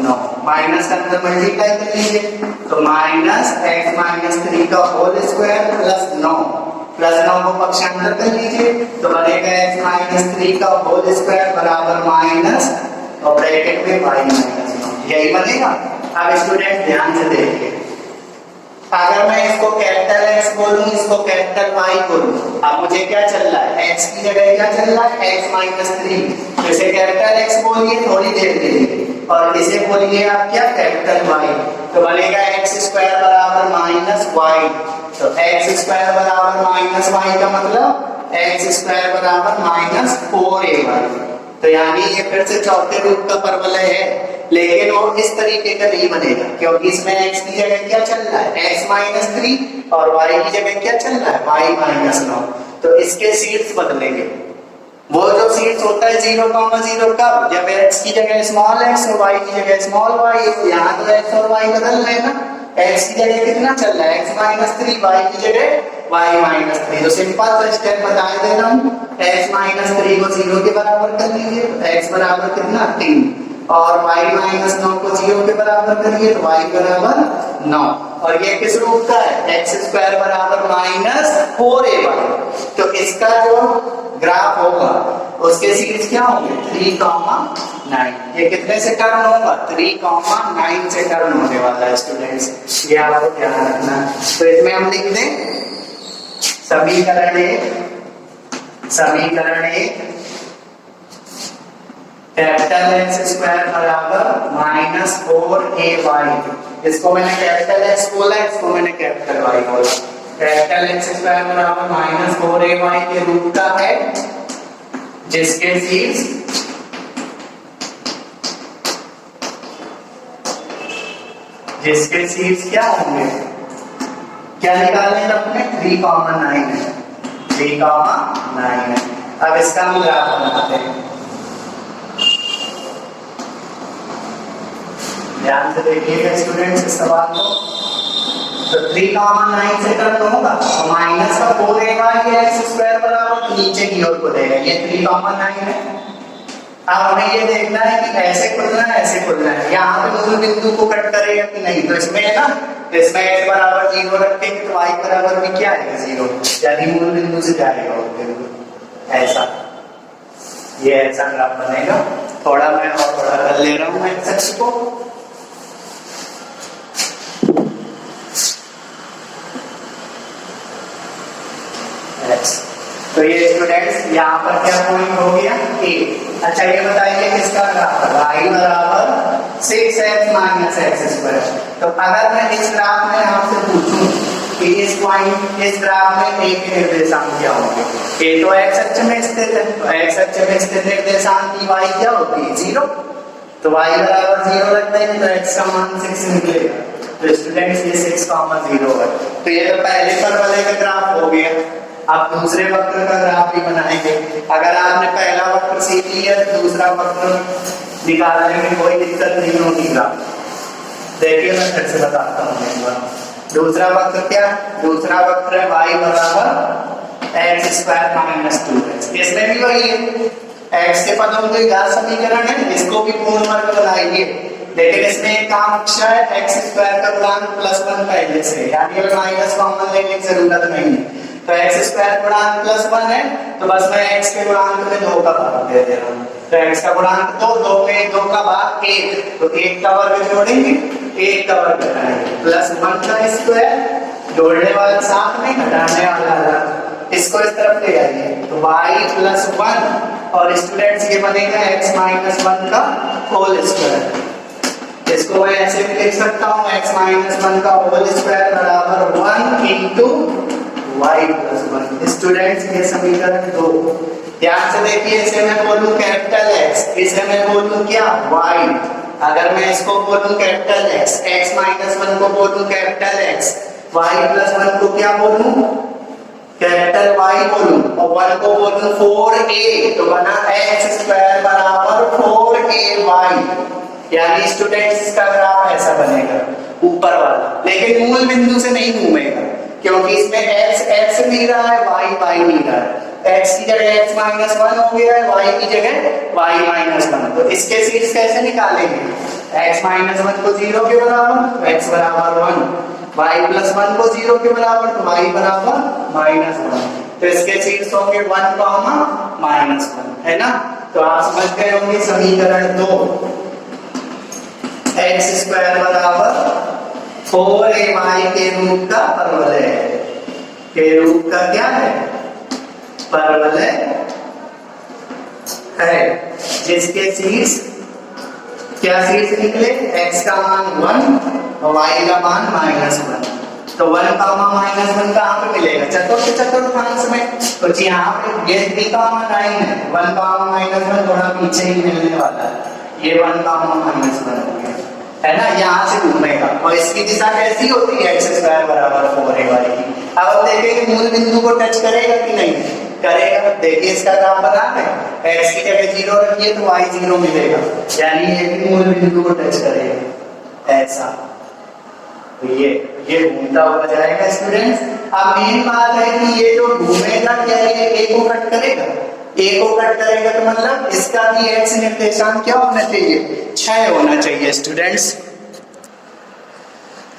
B: 9 माइनस का अंदर मल्टीप्लाई कर लीजिए तो माइनस x माइनस 3 का होल स्क्वायर प्लस 9 को पक्षांतर कर लीजिए तो बनेगा x माइनस 3 का होल स्क्वायर बराबर माइनस और ब्रैकेट में y माइनस 9 यही बनेगा। अब स्टूडेंट ध्यान से देखिए अगर मैं इसको कैपिटल X बोलूं इसको कैपिटल Y बोलूं अब मुझे क्या चल रहा है x की जगह क्या चल रहा है x माइनस 3 तो इसे कैपिटल X बोलिए थोड़ी देर के लिए और इसे बोलिए आप क्या कैपिटल Y तो बनेगा x² बराबर -y तो x² बराबर -y का मतलब x² बराबर -4ay तो यानी ये फिर से चौथे रूप का परवलय है लेकिन वो इस तरीके का नहीं बनेगा क्योंकि इसमें x की जगह क्या चल रहा है x माइनस 3 और y की जगह क्या चल रहा है y माइनस 9 तो इसके सीट्स बदलेंगे। वो जो सीट्स होता है 0,0 का जब x की जगह स्मॉल x और y की जगह स्मॉल y यहाँ तो x और y बदल रहे हैं ना x की जगह कितना चल रहा है x माइनस 3 y की जगह y माइनस 3 तो सिंपल सा स्टेप बता दे रहा हूँ x माइनस 3 को 0 के बराबर कर लीजिए तो x बराबर कितना 3 और y माइनस 9 को 0 के बराबर करिए तो y बराबर 9 और ये किस रूप का है x² बराबर -4ay तो इसका जो ग्राफ होगा उसके सीरीज क्या होंगे 3,9। ये कितने से टर्न होगा 3,9 से टर्न होने वाला है स्टूडेंट्स, ये आपको ध्यान रखना। तो इसमें हम लिख दें समीकरण एक कैपिटल एक्स स्क्वायर बराबर -4ay। इसको मैंने कैपिटल एक्स बोला, इसको मैंने कैपिटल वाई बोला। कैपिटल एक्स स्क्वायर बराबर -4ay के रूप का है जिसके सीड्स क्या होंगे, क्या निकालने हैं अपने 3,9 है, 3,9 है। अब इसका हम ग्राफ बनाते हैं, ध्यान से देखिएगा स्टूडेंट्स इस सवाल को। तो 3,9 से टर्न होगा तो माइनस का 4ay एक्स स्क्वायर बराबर नीचे की ओर को देगा, ये 3,9 है। अब हमें ये देखना है कि ऐसे खुलना है ऐसे खुलना है, यहाँ पे मूल बिंदु को कट करेगा कि नहीं। तो इसमें है ना, इसमें x बराबर 0 रखेंगे तो y बराबर भी क्या आएगा 0, यानी मूल बिंदु से जाएगा वो बिंदु। ऐसा ये ऐसा ग्राफ बनेगा। थोड़ा मैं और थोड़ा कर ले रहा हूँ एक्स एक्स को। तो ये स्टूडेंट्स यहाँ पर क्या पॉइंट हो गया a। अच्छा ये बताइए किसका ग्राफ है, y बराबर 6x माइनस एक्स स्क्वायर। तो अगर मैं इस ग्राफ में आपसे पूछूं कि इस पॉइंट इस ग्राफ में a के निर्देशांक क्या होंगे, a तो x अक्ष में स्थित है, तो x अक्ष में स्थित निर्देशांक की y क्या होती है 0। तो y बराबर 0 रख देंगे तो x का मान 6 निकलेगा। तो स्टूडेंट्स ये 6,0 है। तो ये तो पहले पर वाले का ग्राफ हो गया। आप दूसरे वक्र का ग्राफ भी बनाएंगे। अगर आपने पहला वक्र सीख लिया तो दूसरा वक्र निकालने में कोई दिक्कत नहीं होगी। देखिए मैं फिर से बताता हूँ एक बार। दूसरा वक्र क्या, दूसरा वक्र है y बराबर एक्स स्क्वायर माइनस 2x। इसमें भी वही है, x के पदों के घात समीकरण है, इसको भी पूर्ण वर्ग बनाएंगे। लेकिन इसमें एक काम अच्छा है, एक्स स्क्वायर का गुणांक +1 पहले से, यानी माइनस कॉमन लेने की जरूरत नहीं है। तो एक्स स्क्वायर गुणांक +1 है तो बस मैं x के गुणांक में 2 का भाग दे दे रहा हूँ। तो x का गुणांक 2 में 2 का भाग 1, तो 1 का वर्ग जोड़ेंगे 1 का वर्ग घटाएंगे +1 का स्क्वायर, जोड़ने वाला साथ में घटाने वाला अलग, इसको इस तरफ ले आइए तो y +1 और स्टूडेंट्स ये बनेगा x -1 का होल स्क्वायर। इसको मैं ऐसे भी लिख सकता हूँ x -1 का होल स्क्वायर बराबर 1 × y +1। स्टूडेंट्स ये समीकरण 2। ध्यान से देखिए, इसे मैं बोलूं कैपिटल x, इसे मैं बोलूं क्या y। अगर मैं इसको बोलूं कैपिटल x, x -1 को बोलूं कैपिटल x, y +1 को क्या बोलूं कैपिटल y बोलूं, और 1 को बोलूं 4a, तो बना x स्क्वायर बराबर 4ay। यानी स्टूडेंट्स इसका ग्राफ ऐसा बनेगा ऊपर वाला, लेकिन मूल बिंदु से नहीं घूमेगा क्योंकि इसमें x नहीं रहा है, y नहीं रहा है। x की जगह x -1 हो गया है, y की जगह y -1। तो इसके सीरीज कैसे निकालेंगे, x -1 को 0 के बराबर तो x बराबर 1, y +1 को 0 के बराबर तो y बराबर -1। तो इसके सीरीज होंगे 1, -1 है ना। तो आप समझ गए होंगे समीकरण 2 एक्स स्क्वायर बराबर 4ay के रूप का परवलय है, के रूप का क्या है परवलय है, जिसके शीर्ष क्या शीर्ष निकले x का मान 1 और y का मान -1। तो 1, -1 कहाँ पे मिलेगा चतुर्थांश में। तो जी यहाँ पे ये 3,9 है, 1, -1 थोड़ा पीछे ही मिलने वाला है, ये 1, -1 हो गया है ना, यहाँ से घूमेगा। और इसकी दिशा कैसी होती है x स्क्वायर बराबर 4ay की। अब हम देखेंगे मूल बिंदु को टच करेगा कि नहीं करेगा। देखिए इसका ग्राफ बना है, x की जगह 0 रखिए तो y 0 मिलेगा, यानी ये भी मूल बिंदु को टच करेगा ऐसा। तो ये घूमता हुआ जाएगा स्टूडेंट्स। अब मेन बात है कि ये जो घूमेगा क्या ये a को कट करेगा, a को कट करेगा तो मतलब इसका भी x निर्देशांक क्या होना चाहिए 6 होना चाहिए स्टूडेंट्स।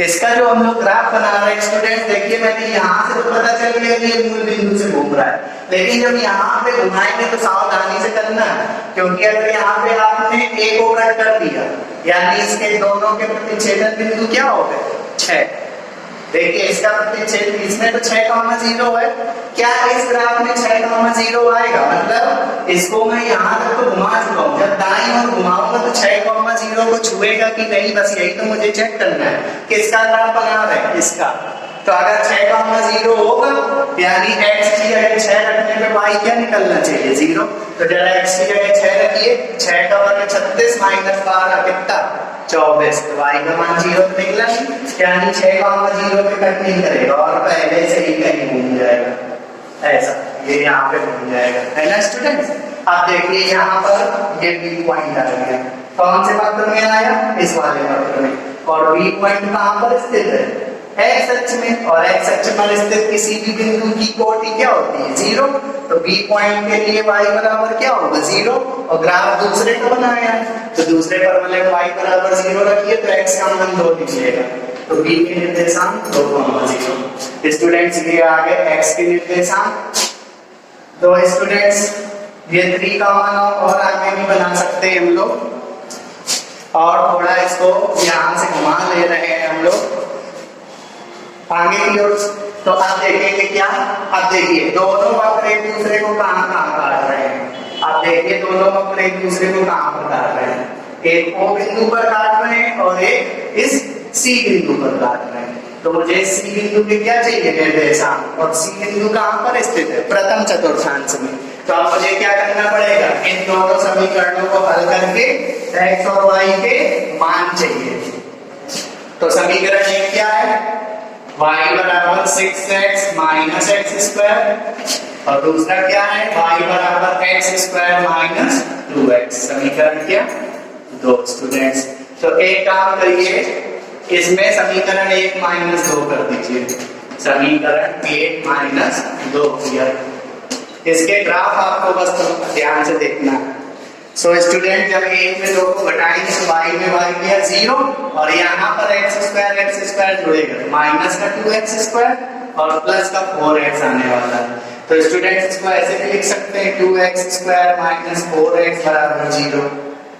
B: इसका जो हम लोग ग्राफ बना रहे हैं स्टूडेंट, देखिए मैंने यहाँ से तो पता चल गया कि ये मूल बिंदु से घूम रहा है, लेकिन जब यहाँ पे घुमाएंगे तो सावधानी से करना है, क्योंकि अगर यहाँ पे आपने ए को कट कर दिया यानी इसके दोनों के प्रतिच्छेदन बिंदु क्या हो गए 6। देखिए इसका प्रतिच्छेद इसमें तो 6,0 है, क्या इस ग्राफ में 6,0 आएगा? मतलब इसको मैं यहाँ तक तो घुमा चुका हूँ, जब दाईं ओर घुमाऊंगा तो 6,0 को छुएगा कि नहीं, बस यही तो मुझे चेक करना है। किसका ग्राफ बना रहे हैं? इसका। तो अगर 6,0 होगा यानी x की जगह 6 रखने पे y क्या निकलना चाहिए? 0। तो जरा x की जगह 6 रखिए, 6 का वर्ग 36 माइनस 12 कितना? 24। तो y का मान 0 निकला, यानी 6,0 पे कट नहीं करेगा और पहले से ही कहीं घूम जाएगा, ऐसा ये यहाँ पे घूम जाएगा, है ना स्टूडेंट्स? अब देखिए यहाँ पर ये बी पॉइंट आ गया, कौन से पत्र में आया? इस वाले पत्र में। और बी पॉइंट कहाँ पर स्थित है? x अक्ष में, और x अक्ष पर स्थित किसी भी बिंदु की कोटि क्या होती है? 0। तो बी पॉइंट के लिए y बराबर क्या होगा? 0। और ग्राफ दूसरे का बनाया है तो दूसरे पर वाले y बराबर 0 रखिए तो x का मान 2 दीजिएगा, तो b के निर्देशांक 2,0। स्टूडेंट्स ये आ गए x के निर्देशांक। तो स्टूडेंट्स ये 3 का मान और आगे भी बना सकते हैं हम लोग, और थोड़ा इसको यहाँ से घुमा ले रहे हैं हम लोग आगे की ओर। तो अब देखेंगे क्या? अब देखिए दोनों वक्र एक दूसरे को कहाँ काट रहे हैं? अब देखिए दोनों वक्र एक दूसरे को कहाँ पर काट रहे हैं? एक O बिंदु पर काट रहे हैं और एक इस C बिंदु पर काट रहे हैं। तो मुझे C बिंदु के क्या चाहिए? निर्देशांक। और C बिंदु कहाँ पर स्थित है? प्रथम चतुर्थांश में। तो अब मुझे क्या करना पड़ेगा? इन दोनों समीकरणों को हल करके x और y के मान चाहिए। तो समीकरण एक क्या है? y बराबर 6x माइनस एक्स स्क्वायर, और दूसरा क्या है? y बराबर एक्स स्क्वायर माइनस 2x। समीकरण क्या? 2 स्टूडेंट्स। तो एक काम करिए, इसमें समीकरण 1 माइनस 2 कर दीजिए, समीकरण 1 माइनस 2 किया। इसके ग्राफ आपको बस ध्यान से देखना है। सो स्टूडेंट जब 1 में 2 को घटाएंगे तो y में y किया 0, और यहाँ पर एक्स स्क्वायर जुड़ेगा, माइनस का 2x स्क्वायर और प्लस का 4x आने वाला है। तो स्टूडेंट्स इसको ऐसे भी लिख सकते हैं 2x स्क्वायर माइनस 4x बराबर 0।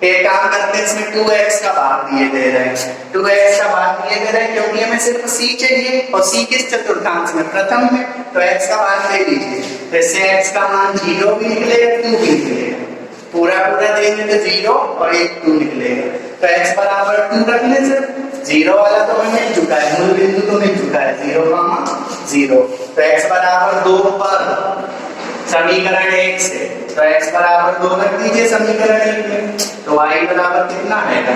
B: एक काम करते हैं, इसमें 2x का भाग दिए दे रहे हैं, 2x का भाग दिए दे रहे हैं क्योंकि हमें सिर्फ c चाहिए, और c किस चतुर्थांश में? प्रथम में। तो x का भाग दे दीजिए, इससे x का मान 0 भी निकलेगा 2 भी निकलेगा, पूरा देंगे तो 0 और 1 2 निकलेगा। तो x बराबर 2 रखने से 0 वाला तो हमें मिल चुका है, मूल बिंदु तो मिल चुका है 0,0। तो x बराबर 2 पर समीकरण 1 से, तो x बराबर 2 रख दीजिए समीकरण 1 में। तो y बराबर कितना आएगा?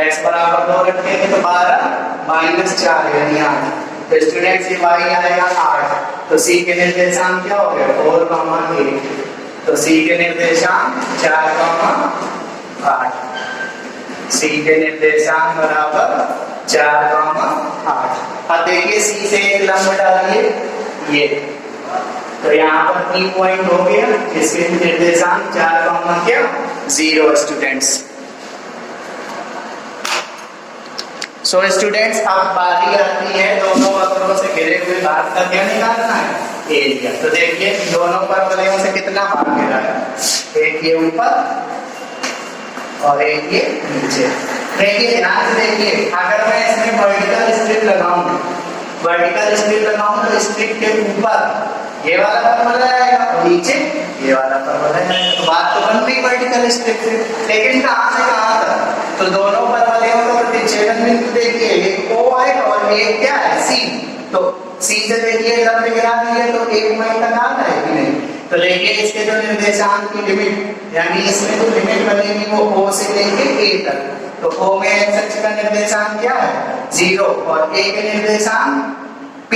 B: x बराबर 2 रखेंगे तो 12 माइनस 4 यानी 8। तो स्टूडेंट्स ये y आएगा 8। तो c के निर्देशांक क्या हो गया? 4,8। तो c के निर्देशांक 4,8। c के निर्देशांक बराबर 4,8। अब देखिए c से एक लंब डालिए ये, तो यहाँ पर P पॉइंट हो गया, इसके निर्देशांक 4,0 स्टूडेंट्स। सो स्टूडेंट्स अब बारी आती है दोनों वक्रों से घिरे हुए भाग का क्या निकालना है? एरिया। तो देखिए दोनों परवलयों से कितना भाग घिरा है? एक ये ऊपर और एक ये नीचे। देखिए ध्यान से देखिए, अगर मैं इसमें वर्टिकल स्ट्रिप लगाऊं तो स्ट्रिप के ऊपर ये वाला परवलय आएगा और नीचे ये वाला परवलय आएगा। तो बात तो बन गई वर्टिकल स्ट्रिप से, लेकिन कहां से कहां तक? तो दोनों परवलयों का प्रतिच्छेदन बिंदु देखिए, एक O आएगा और एक क्या है? C। तो C से देखिए लंब गिरा दिए तो 1 पॉइंट तक आता है कि नहीं? तो देखिए इसके जो निर्देशांक की लिमिट, यानी इसमें जो लिमिट बनेगी वो O से लेके A तक। तो O में x अक्ष का निर्देशांक क्या है? 0, और A के निर्देशांक P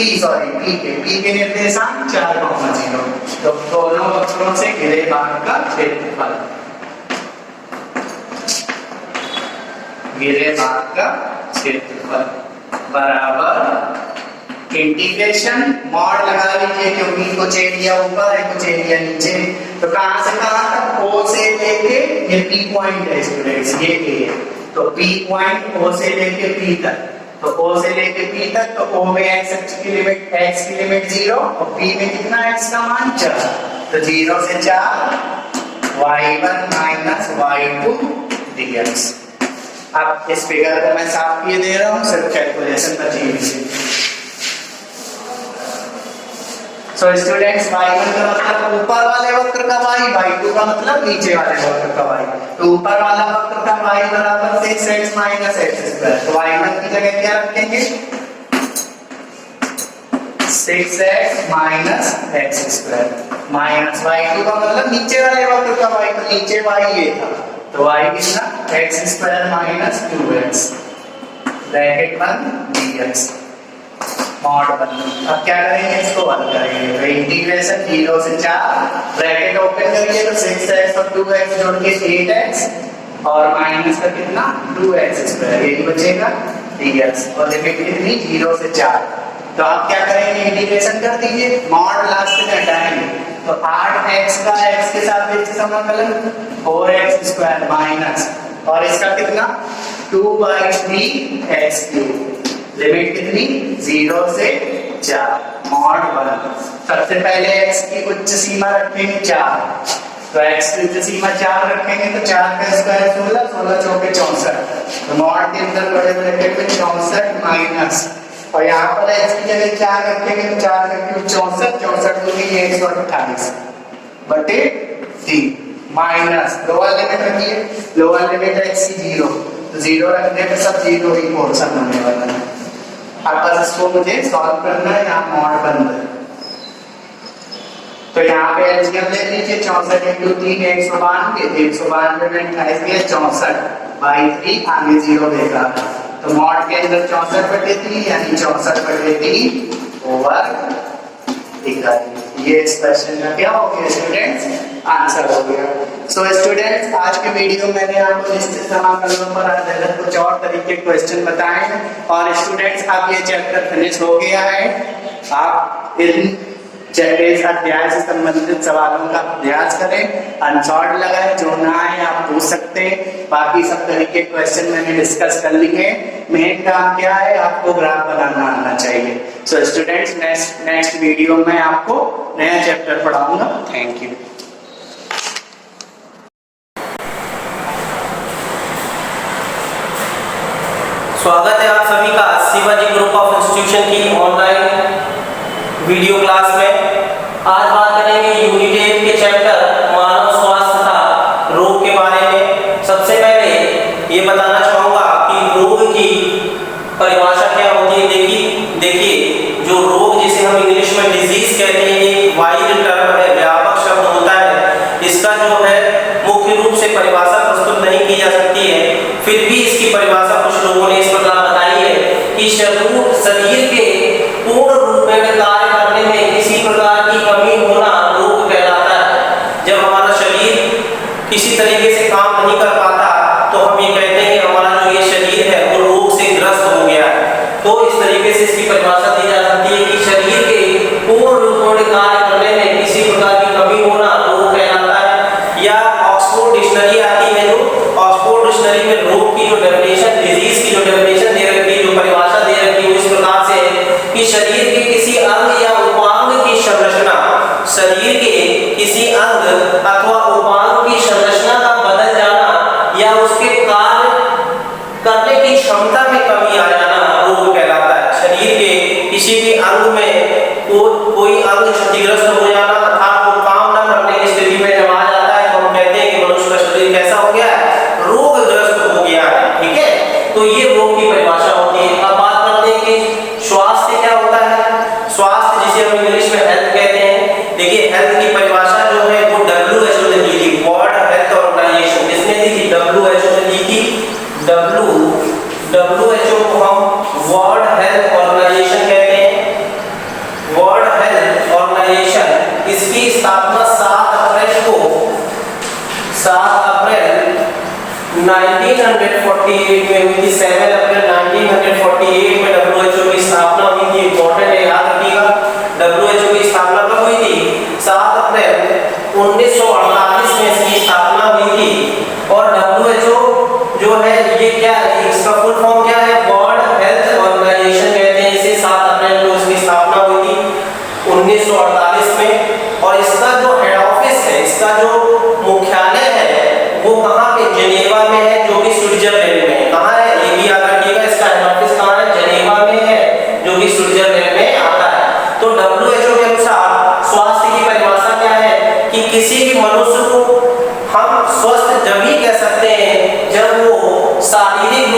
B: के निर्देशांक 4,0। तो दोनों वक्रों से घिरे भाग का क्षेत्रफल, घिरे भाग का क्षेत्रफल बराबर इंटीग्रेशन मॉड लगा लीजिए, क्योंकि कुछ एरिया ऊपर है कुछ एरिया नीचे। तो कहां से कहां तक? O से लेके ये P पॉइंट है स्टूडेंट्स, ये A है। तो P पॉइंट O से लेके P तक, तो O से लेके P तक, तो O में x की लिमिट 0 और P में कितना x का मान 4, तो 0 से 4 y1 माइनस y2 dx। अब इस फिगर को मैं साफ किए दे रहा हूं, सिर्फ कैलकुलेशन बची हुई है। सो स्टूडेंट्स y1 का मतलब ऊपर वाले वक्र का y, y2 का मतलब नीचे वाले वक्र का y। तो ऊपर वाला वक्र का y बराबर 6x माइनस x स्क्वायर, तो y1 की जगह क्या रखेंगे 6x minus x square, minus y2 का मतलब नीचे वाले वक्र का y, तो नीचे y ये था, तो y कितना x square minus 2x bracket 1 dx mod 1। अब क्या करेंगे, इसको हल करेंगे, तो इंटीग्रेशन 0 से 4 ब्रैकेट ओपन करिए, तो 6x और 2x जोड़ के 8x और माइनस का कितना 2x स्क्वायर, यही बचेगा dx, और लिमिट कितनी 0 से 4। तो आप क्या करेंगे, इंटीग्रेशन कर दीजिए, मॉड लास्ट में हटाएंगे, तो 8x का x के सापेक्ष समाकलन 4x स्क्वायर माइनस और इसका कितना 2/3x3, लिमिट कितनी 0 से 4 मॉड 1। सबसे पहले x की उच्च सीमा रखेंगे 4, तो x की उच्च सीमा 4 रखेंगे, तो 4 का स्क्वायर 16, 16 चौके 64, तो मॉड के अंदर बड़े ब्रैकेट में 64 माइनस, और यहाँ पर x की जगह 4 रखेंगे, तो 4 का क्यूब 64, 64 दूनी 128 बटे 3 माइनस लोअर लिमिट रखिए, लोअर लिमिट x की 0, तो 0 रखने पे सब 0 ही पोर्शन होने वाला है। अब बस इसको मुझे सॉल्व करना है, यहाँ मॉड बंद है, तो यहाँ पे एलसीएम ले लीजिए, 64 into 3 192, 192 में 28 दिया 64 बाई 3 आगे 0 देगा, तो मॉड के अंदर 64/3 यानी 64/3 ओवर 21। ये एक्सप्रेशन का क्या हो गया स्टूडेंट्स, आंसर हो गया। सो स्टूडेंट्स आज के वीडियो में मैंने आपको निश्चित समाकलों पर आधारित कुछ और तरीके के क्वेश्चन बताए हैं, और स्टूडेंट्स अब ये चैप्टर फिनिश हो गया है। आप इन इस अध्याय से संबंधित सवालों का अभ्यास करें, अनसॉल्व लगाएं, जो ना आए आप पूछ सकते हैं, बाकी सब तरीके क्वेश्चन मैंने डिस्कस कर लिए। मेन काम क्या है, आपको ग्राफ बनाना आना चाहिए। सो स्टूडेंट्स नेक्स्ट वीडियो में आपको नया चैप्टर पढ़ाऊंगा। Thank you.
C: स्वागत है आप सभी का शिवाजी ग्रुप ऑफ इंस्टीट्यूशन की ऑनलाइन वीडियो क्लास में। आज बात करेंगे यूनिट 8 के चैप्टर मानव स्वास्थ्य तथा रोग के बारे में। सबसे पहले ये बताना चाहूंगा कि रोग की परिभाषा क्या होती है। देखिए जो रोग जिसे हम इंग्लिश में डिजीज कहते हैं, ये वाइड टर्म है, व्यापक शब्द होता है। इसका जो है मुख्य रूप से परिभाषा प्रस्तुत नहीं की जा सकती है, फिर भी इसकी परिभाषा कुछ लोगों ने इस प्रकार बताई है कि शरीर के पूर्ण रूप में कार्य करने में किसी प्रकार की कमी होना रोग कहलाता है। जब हमारा शरीर किसी तरीके से काम नहीं कर पाता तो हम ये कहते हैं कि हमारा जो ये शरीर है वो रोग से ग्रस्त हो गया है। तो इस तरीके से इसकी परिभाषा दी जा सकती है कि शरीर के पूर्ण रूप में कार्य करने में किसी प्रकार की कमी होना रोग कहलाता है। या ऑक्सफोर्ड डिक्शनरी आती है, जो ऑक्सफोर्ड डिक्शनरी में रोग की जो डेफिनेशन, डिजीज की जो डेफिनेशन दे रखी है, जो परिभाषा दे रखी है, इस प्रकार से कि शरीर के किसी अंग या उपांग की संरचना, शरीर के किसी अंग अथवा उपांग की संरचना का बदल जाना या उसके कार्य करने की क्षमता में कमी आ जाना रोग कहलाता है। शरीर के किसी भी अंग में कोई अंग क्षतिग्रस्त हो जाना अर्थात वो काम न करने की स्थिति में जब आ जाता है तो हम कहते हैं कि मनुष्य का शरीर कैसा हो गया है, रोगग्रस्त हो गया है। ठीक है, तो ये रोग की परिभाषा होती है। अब बात करते हैं कि स्वास्थ्य क्या होता है। स्वास्थ्य जिसे हम इंग्लिश में हेल्थ कहते हैं। देखिए हेल्थ की परिभाषा जो है वो WHO ने दी थी, वर्ल्ड हेल्थ ऑर्गेनाइजेशन। किसने दी थी? WHO ने दी थी। WHO को हम वर्ल्ड हेल्थ ऑर्गेनाइजेशन कहते हैं। वर्ल्ड हेल्थ ऑर्गेनाइजेशन, इसकी स्थापना 7 अप्रैल 1948 में हुई थी। 7 अप्रैल 1948 में WHO की स्थापना हुई थी। इम्पोर्टेंट है, याद रखिएगा। WHO की स्थापना कब हुई थी? 7 अप्रैल 1948 में इसकी स्थापना हुई थी। और WHO जो है ये क्या है, इसका फुल फॉर्म क्या है? वर्ल्ड हेल्थ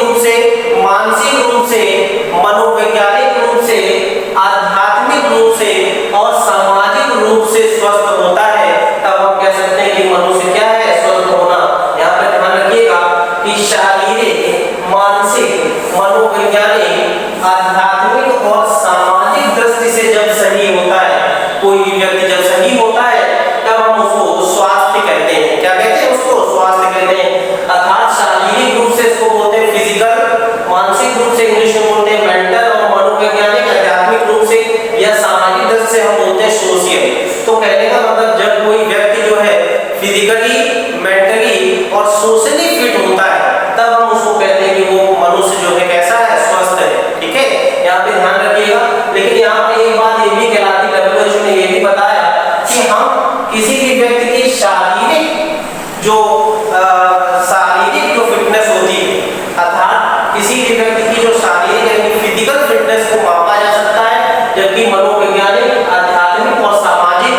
C: रूप से, मानसिक रूप से, मनोवैज्ञानिक रूप से, आध्यात्मिक रूप से और सामाजिक रूप से स्वस्थ होता है, तब हम कह सकते हैं कि मनुष्य क्या है, स्वस्थ होना। यहाँ पे ध्यान रखिएगा कि शारीरिक, मानसिक, मनोवैज्ञानिक, आध्यात्मिक और सामाजिक दृष्टि से जब सही होता है, कोई भी व्यक्ति जब सही होता है, तब हम उसको स्वास्थ्य कहते हैं। क्या कहते हैं? उसको स्वास्थ्य कहते हैं। अर्थात शारीरिक रूप से इसको बोलते हैं फिजिकल, मानसिक रूप से इंग्लिश में बोलते हैं मेंटल, और मनोवैज्ञानिक, आध्यात्मिक रूप से या सामाजिक दृष्टि से हम बोलते हैं सोशियल। तो कहने का मतलब जब कोई व्यक्ति जो है फिजिकली, मेंटली और सोशली फिट होता है, तब हम उसको कहते हैं कि वो मनुष्य जो है कैसा है, स्वस्थ है। ठीक है, यहाँ पे ध्यान रखिएगा। लेकिन यहाँ पे एक बात ये भी कहलाती, WHO ने ये भी बताया कि हम किसी भी व्यक्ति की शारीरिक जो फिटनेस होती है, अर्थात किसी भी व्यक्ति की जो शारीरिक यानी फिजिकल फिटनेस को मापा जा सकता है, जबकि मनोवैज्ञानिक, आध्यात्मिक और सामाजिक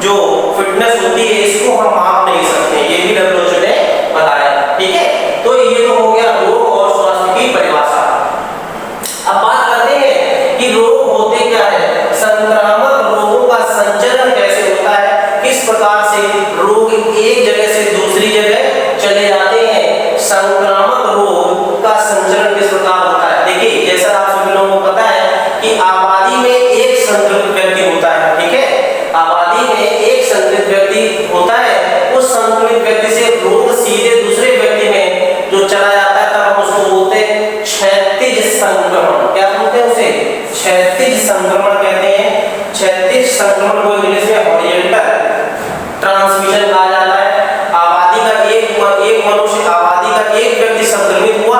C: जो फिटनेस होती है इसको हम माप नहीं सकते। ये भी WHO ने बताया। ठीक है, तो ये तो हो गया रोग और स्वास्थ्य की परिभाषा। अब बात करते हैं कि रोग होते क्या है, संक्रामक रोगों का संचरण कैसे होता है, किस प्रकार से रोग एक जगह से दूसरी जगह चले जाते हैं, संक्रामक रोग का संचरण किस प्रकार होता है। देखिए, जैसा आप सभी लोगों को पता है कि आबादी में एक संक्रमित व्यक्ति होता है। ठीक है, आबादी में एक संक्रमित व्यक्ति होता है, उस संक्रमित व्यक्ति से रोग सीधे दूसरे व्यक्ति में जो चला जाता है, तब हम उसको बोलते हैं क्षैतिज संक्रमण। क्या बोलते हैं उसे? क्षैतिज संक्रमण कहते हैं। क्षैतिज संक्रमण को इंग्लिश में हॉरिजॉन्टल ट्रांसमिशन कहा जाता है। आबादी का एक मनुष्य, आबादी का एक व्यक्ति संक्रमित हुआ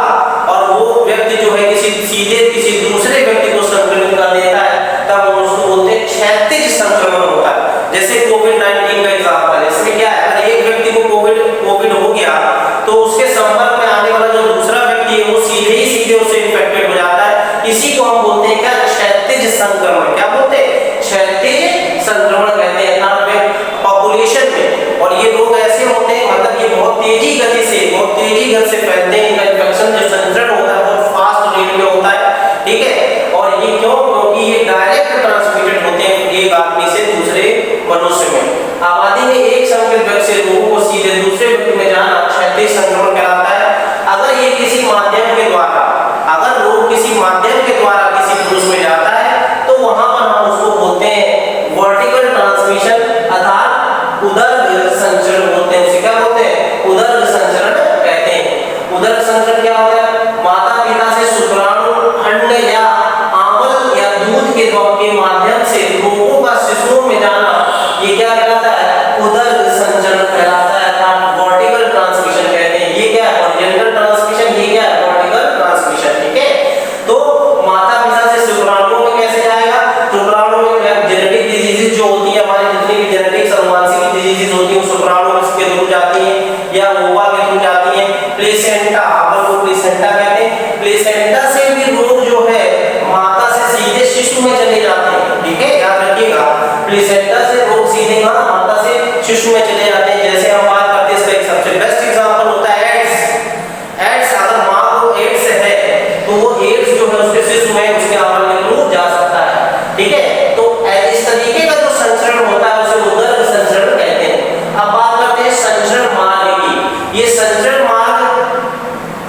C: और वो व्यक्ति जो है सीधे किसी दूसरे व्यक्ति को संक्रमित कर देता है, तब हम उसको बोलते हैं क्षैतिज संक्रमण होता है। जैसे कोविड-19 का एग्जांपल है, इसमें क्या है, अगर एक व्यक्ति को कोविड हो गया तो उसके संपर्क में आने वाला जो दूसरा व्यक्ति है वो सीधे उससे इन्फेक्टेड हो जाता है। इसी को हम बोलते हैं क्या, क्षैतिज संक्रमण। क्या बोलते हैं? क्षैतिज संक्रमण कहते हैं पॉपुलेशन में। और ये लोग ऐसे होते हैं, मतलब ये बहुत तेजी गति से फैलते हैं। इनका इन्फेक्शन जो संचरण होता है बहुत फास्ट रेट में होता है। ठीक है, और ये क्यों? क्योंकि ये डायरेक्ट ट्रांसमिटेड होते हैं एक आदमी से दूसरे मनुष्य में। आबादी में एक संक्रमित व्यक्ति से रोग को सीधे दूसरे व्यक्ति में जाना क्षैतिज संक्रमण कहलाता है। अगर ये किसी माध्यम के द्वारा, अगर रोग किसी माध्यम के द्वारा किसी पुरुष में जाता है, तो वहां पर हम उसको बोलते हैं वर्टिकल ट्रांसमिशन, अर्थात उदर संचरण बोलते हैं। उसे क्या बोलते हैं? उदर संचरण कहते हैं। उदर संचरण क्या होता है? माता पिता से शुक्राणु, अंड या आंवल या दूध के माध्यम से रोगों का शिशुओं में जाना, ये क्या कहलाता है? उदर संचरण कहलाता है, अर्थात वर्टिकल ट्रांसमिशन कहते हैं। ये क्या है? हॉरिजॉन्टल ट्रांसमिशन, ये क्या है? Vertical transmission. ठीक है, तो माता पिता से शुक्राणुओं में कैसे जाएगा? शुक्राणु में जेनेटिक डिजीजेज जो होती है, हमारी जितनी भी जेनेटिक्स और मानसिक डिजीजेज होती है, शुक्राणु के थ्रू जाती है या ओवा के थ्रू जाती है। प्लेसेंटा, अपन को प्लेसेंटा कहते हैं। प्लेसेंटा से भी रोग जो है माता से सीधे शिशु में चले जाते हैं। ठीक है, याद रखिएगा, प्लेसेंटा से रोग सीधे माता से शिशु में चले जाते हैं। जैसे हम बात करते हैं, इसका एक सबसे बेस्ट एग्जांपल होता है एड्स। अगर माँ को एड्स है तो वो एड्स जो है उसके शिशु में उसके आंवल के थ्रू जा सकता है। ठीक है, तो इस तरीके का जो संचरण होता है उसे उदर संचरण कहते हैं। अब बात करते हैं संचरण मार्ग की। ये संचरण मार्ग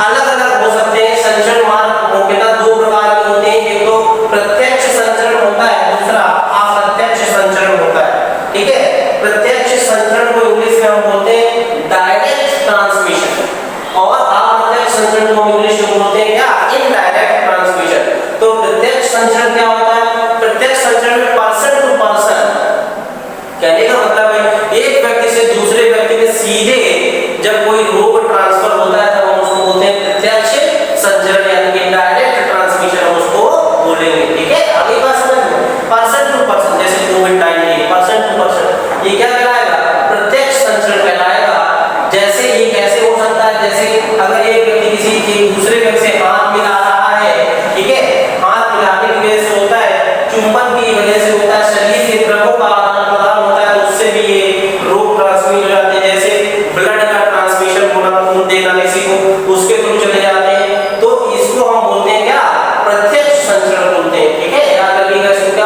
C: अलग अलग हो सकते हैं। संचरण मार्ग मुख्यतः दो प्रकार के होते हैं, एक तो प्रत्यक्ष संचरण होता है, दूसरा अप्रत्यक्ष संचरण होता है। ठीक है, प्रत्यक्ष संचरण को इंग्लिश में हम बोलते हैं डायरेक्ट ट्रांसमिशन और अप्रत्यक्ष संचरण को इंग्लिश में बोलते हैं क्या? Indirect transmission. तो प्रत्यक्ष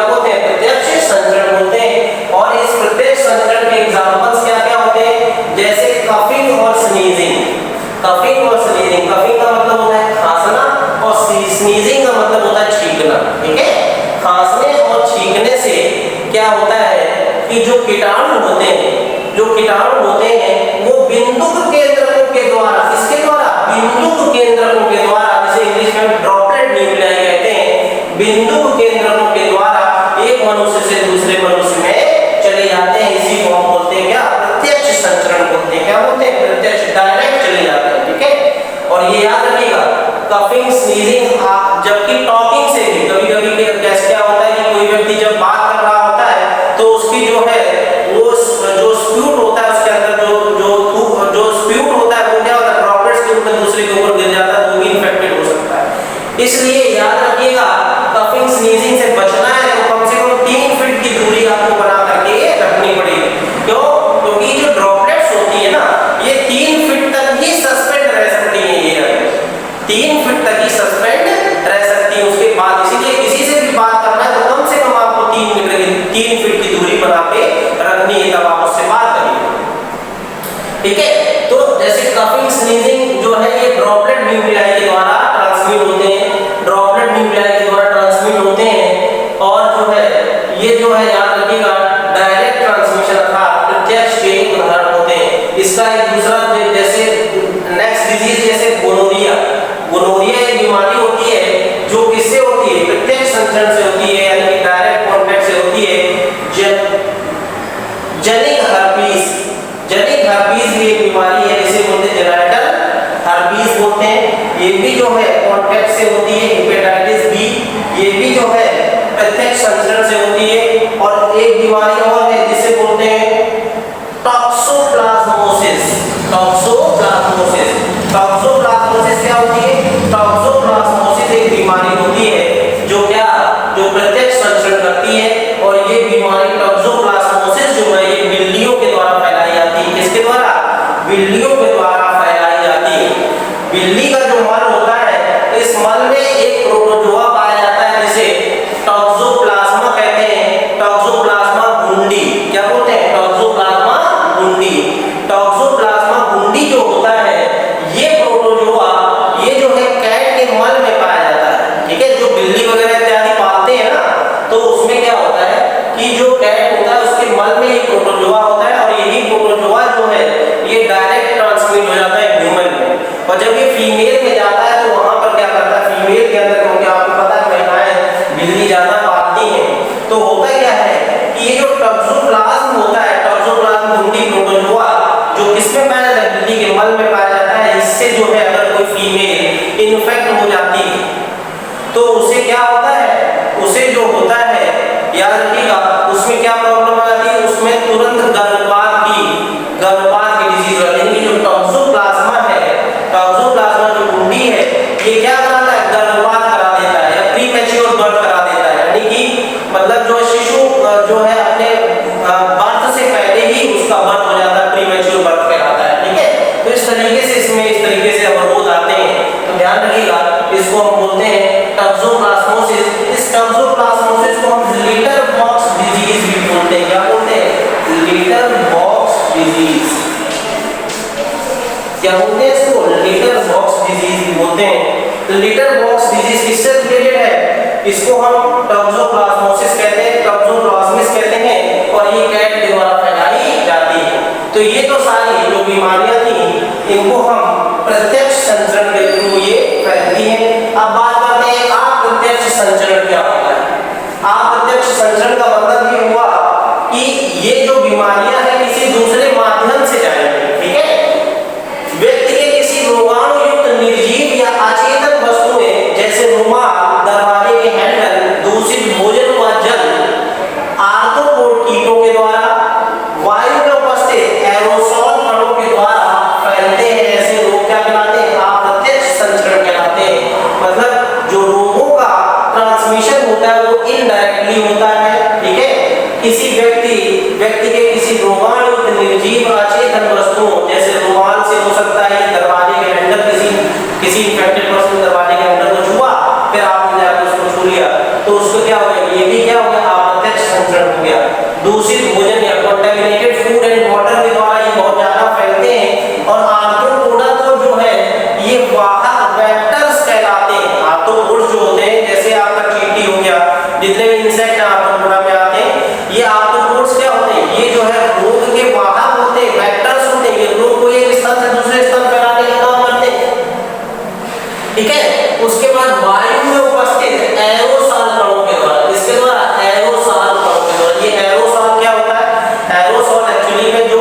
C: क्या बोलते हैं? प्रत्यक्ष संचरण बोलते हैं। और इस प्रत्यक्ष संचरण के एग्जांपल्स क्या क्या होते हैं? जैसे कफिंग और स्नीजिंग। कफिंग और स्नीजिंग, कफिंग का मतलब होता है खांसना और स्नीजिंग का मतलब होता है छींकना। ठीक है, खांसने और छींकने से क्या होता है कि जो कीटाणु होते हैं, जो कीटाणु होते हैं वो बिंदुक केंद्रकों के द्वारा, किसके द्वारा? बिंदुक केंद्रकों के द्वारा, जिसे इंग्लिश में ड्रॉपलेट न्यूक्लियाई कहते हैं, बिंदुक केंद्रकों के द्वारा एक मनुष्य से दूसरे मनुष्य में चले जाते हैं। इसी को हम बोलते हैं क्या? प्रत्यक्ष संचरण बोलते हैं। क्या बोलते हैं? प्रत्यक्ष, डायरेक्ट चले जाते हैं। ठीक है, और ये याद रखिएगा, कफिंग स्नीजिंग, जबकि टॉकिंग से भी कभी-कभी क्या होता है कि कोई व्यक्ति जब बात कर रहा होता है तो उसकी जो है वो जो स्प्यूट होता है उसके अंदर जो स्प्यूट होता है वो क्या होता है? ड्रॉपलेट्स के रूप में दूसरे के ऊपर गिर जाता है, वो भी इन्फेक्टेड हो सकता है। इसलिए याद रखिएगा, कफिंग स्नीजिंग से बचना है तो कम से कम 3 फीट की दूरी आपको बना करके रखनी पड़ेगी। क्यों? क्योंकि जो ड्रॉपलेट्स होती है ना, ये 3 फीट तक ही सस्पेंड रह सकती है। ये 3 फीट तक ही सस्पेंड रह सकती है, उसके बाद इसीलिए किसी से भी बात करना है तो कम से कम आपको 3 फीट की दूरी बना के रखनी है, तब आप उससे बात करिए। ठीक है, तो जैसे कफिंग स्नीजिंग जो है ये ड्रॉपलेट न्यूक्लियाई के द्वारा ट्रांसमिट होते हैं, ड्रॉपलेट न्यूक्लियाई के द्वारा ट्रांसमिट होते हैं। और जो है ये जो है याद रखिएगा, डायरेक्ट ट्रांसमिशन अर्थात प्रत्यक्ष के उदाहरण होते हैं। इसका एक दूसरा जैसे नेक्स्ट डिजीज जैसे गोनोरिया। गोनोरिया एक बीमारी होती है जो किससे होती है? प्रत्यक्ष संचरण से होती है, यानी कि डायरेक्ट कांटेक्ट से होती है। जनिक हर्पीस, जनिक हर्पीस भी एक बीमारी है जिसे बोलते हैं जेनाइटल हर्पीस बोलते हैं। ये भी जो है कांटेक्ट से होती है। हेपेटाइटिस बी, ये भी जो है प्रत्यक्ष संचरण से होती है। और एक बीमारी और है जिसे बोलते हैं टॉक्सोप्लाज्मोसिस। टॉक्सोप्लाज्मोसिस, टॉक्सोप्लाज्मोसिस क्या होती है? टॉक्सोप्लाज्मोसिस एक बीमारी होती है जो क्या, जो प्रत्यक्ष संचरण करती है। और ये बीमारी टॉक्सोप्लाज्मोसिस जो है ये बिल्लियों के द्वारा फैलाई जाती है। किसके द्वारा? बिल्लियों के द्वारा फैलाई जाती है। बिल्ली का जो मल होता है, इस मल में एक प्रोटोजोआ पाया जाता है जिसे टॉक्सोप्लाज्मा कहते हैं। टॉक्सोप्लाज्मा गुंडी, क्या बोलते हैं? टॉक्सोप्लाज्मा गुंडी। टॉक्सोप्लाज्मा गुंडी जो होता है ये प्रोटोजोआ, ये जो है कैट के मल में पाया जाता है। ठीक है, जो बिल्ली वगैरह इत्यादि पालते हैं ना, तो उसमें क्या होता है कि जो कैट होता है उसके मल में ये प्रोटोजोआ होता है। और यही प्रोटोजोआ जो है ये डायरेक्ट ट्रांसमिट हो जाता है ह्यूमन में। और जब ये फीमेल में जाता है तो वहां पर क्या करता है? फीमेल के अंदर, क्योंकि आपको पता है महिलाएं बिल्ली ज्यादा पालती हैं, तो होता क्या है कि ये जो टॉक्सोप्लाज्म होता है, टॉक्सोप्लाज्म गुंडी प्रोटोजोआ जो किसमें पाया जाता है? बिल्ली के मल में पाया जाता है। इससे जो है अगर कोई फीमेल इन्फेक्ट हो जाती है तो उसे क्या होता है? उसे जो होता है याद रखिएगा, उसमें क्या प्रॉब्लम आ जाती है? उसमें तुरंत गर्भपात की डिजीज हो जाती है। जो टॉक्सोप्लाज्मा है, टॉक्सोप्लाज्मा जो गुंडी है, ये क्या कराता है? गर्भपात करा देता है या प्रीमैच्योर बर्थ करा देता है। यानी कि मतलब जो शिशु जो है अपने बर्थ से पहले ही उसका बर्थ हो जाता है, प्रीमैच्योर बर्थ कहलाता है। ठीक है, तो इस तरीके से इसमें इस तरीके से अवरोध आते हैं, तो ध्यान रखिएगा। इसको हम बोलते हैं टॉक्सोप्लाज्मोसिस। इस टॉक्सोप्लाज्मोसिस को हम लिटर बॉक्स डिजीज भी बोलते हैं। क्या बोलते हैं? Litre box disease. क्या बोलते हैं इसको? लिटर बॉक्स डिजीज भी बोलते हैं। तो लिटर बॉक्स डिजीज किससे रिलेटेड है? इसको हम टॉक्सोप्लाज्मोसिस कहते हैं, टॉक्सोप्लाज्मिस कहते हैं। और ये कैट के द्वारा फैलाई जाती है। तो ये तो सारी जो बीमारियां थी इनको हम प्रत्यक्ष संचरण के थ्रू ये फैलती हैं। अब बात करते हैं अप्रत्यक्ष संचरण क्या होता है। अप्रत्यक्ष संचरण का मतलब ये हुआ कि ये जो बीमारियां हैं किसी दूसरे माध्यम से जाएंगी। ठीक है, व्यक्ति के किसी रोगाणु युक्त निर्जीव या अचेतन वस्तुएं जैसे रुमाल, दरवाजे के हैंडल, दूषित भोजन व जल, आर्थ्रोपोड कीटों के द्वारा, वायु में उपस्थित एरोसोल कणों के द्वारा फैलते हैं। ऐसे रोग क्या कहलाते हैं? अप्रत्यक्ष संचरण कहलाते हैं। मतलब जो रोगों का ट्रांसमिशन होता है वो इनडायरेक्टली होता है। ठीक है, किसी व्यक्ति के किसी रोगाणु निर्जीव अचेतन वस्तुओं जैसे रुमाल से हो सकता है, दरवाजे के हैंडल, किसी इन्फेक्टेड पर्सन दरवाजे के हैंडल को छुआ, फिर आपने जाकर उसको छू लिया तो उसको क्या हो गया? ये भी क्या हो गया? दूषित भोजन या कंटामिनेटेड फूड एंड वाटर के द्वारा ये बहुत ज्यादा फैलते हैं। और आर्थ्रोपोडा तो जो है ये वाहक वेक्टर्स कहलाते हैं। आर्थ्रोपोड्स जो होते हैं, जैसे आपका चींटी हो गया, जितने भी इंसेक्ट आर्थ्रोपोडा में आते हैं, ये आर्थ्रोपोड्स क्या होते हैं, ये जो है रोग के वाहक होते हैं, वेक्टर्स होते हैं। ये रोग को एक स्थान से दूसरे स्थान फैलाने का काम करते हैं, ठीक है। उसके बाद वायु में उपस्थित एरोसॉल कणों के द्वारा, इसके द्वारा एरोसॉल कणों के द्वारा, ये एरोसॉल क्या होता है, एरोसॉल एक्चुअली में जो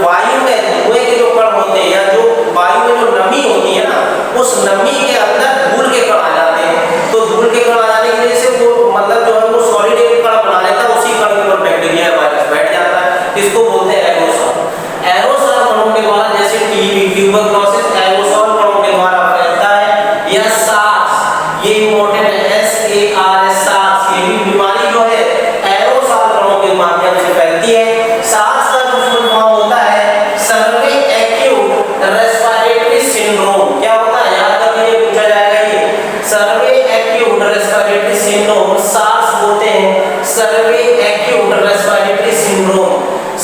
C: वायु में धुएं के जो कण होते हैं या जो वायु में जो नमी होती है ना, उस नमी के अंदर धूल के कण आ जाते हैं। तो धूल के कण आ जाने की वजह से वो मतलब जो है वो सॉलिड एक कण बना लेता है, उसी कण के ऊपर बैक्टीरिया या वायरस बैठ जाता है, इसको बोलते हैं एरोसॉल। एरोसॉल कणों के द्वारा जैसे टीबी, ट्यूबरक्लोसिस एरोसॉल कणों के द्वारा फैलता है। या सार्स, ये इंपॉर्टेंट है, SARS, सार्स, ये भी बीमारी जो है एरोसॉल कणों के माध्यम से फैलती है। सार्स का जो फुल फॉर्म होता है सर्वे एक्यूट रेस्पिरेटरी सिंड्रोम। क्या होता है, याद करके ये पूछा जाएगा, ये सर्वे एक्यूट रेस्पिरेटरी सिंड्रोम सार्स बोलते हैं। सर्वे एक्यूट रेस्पिरेटरी सिंड्रोम,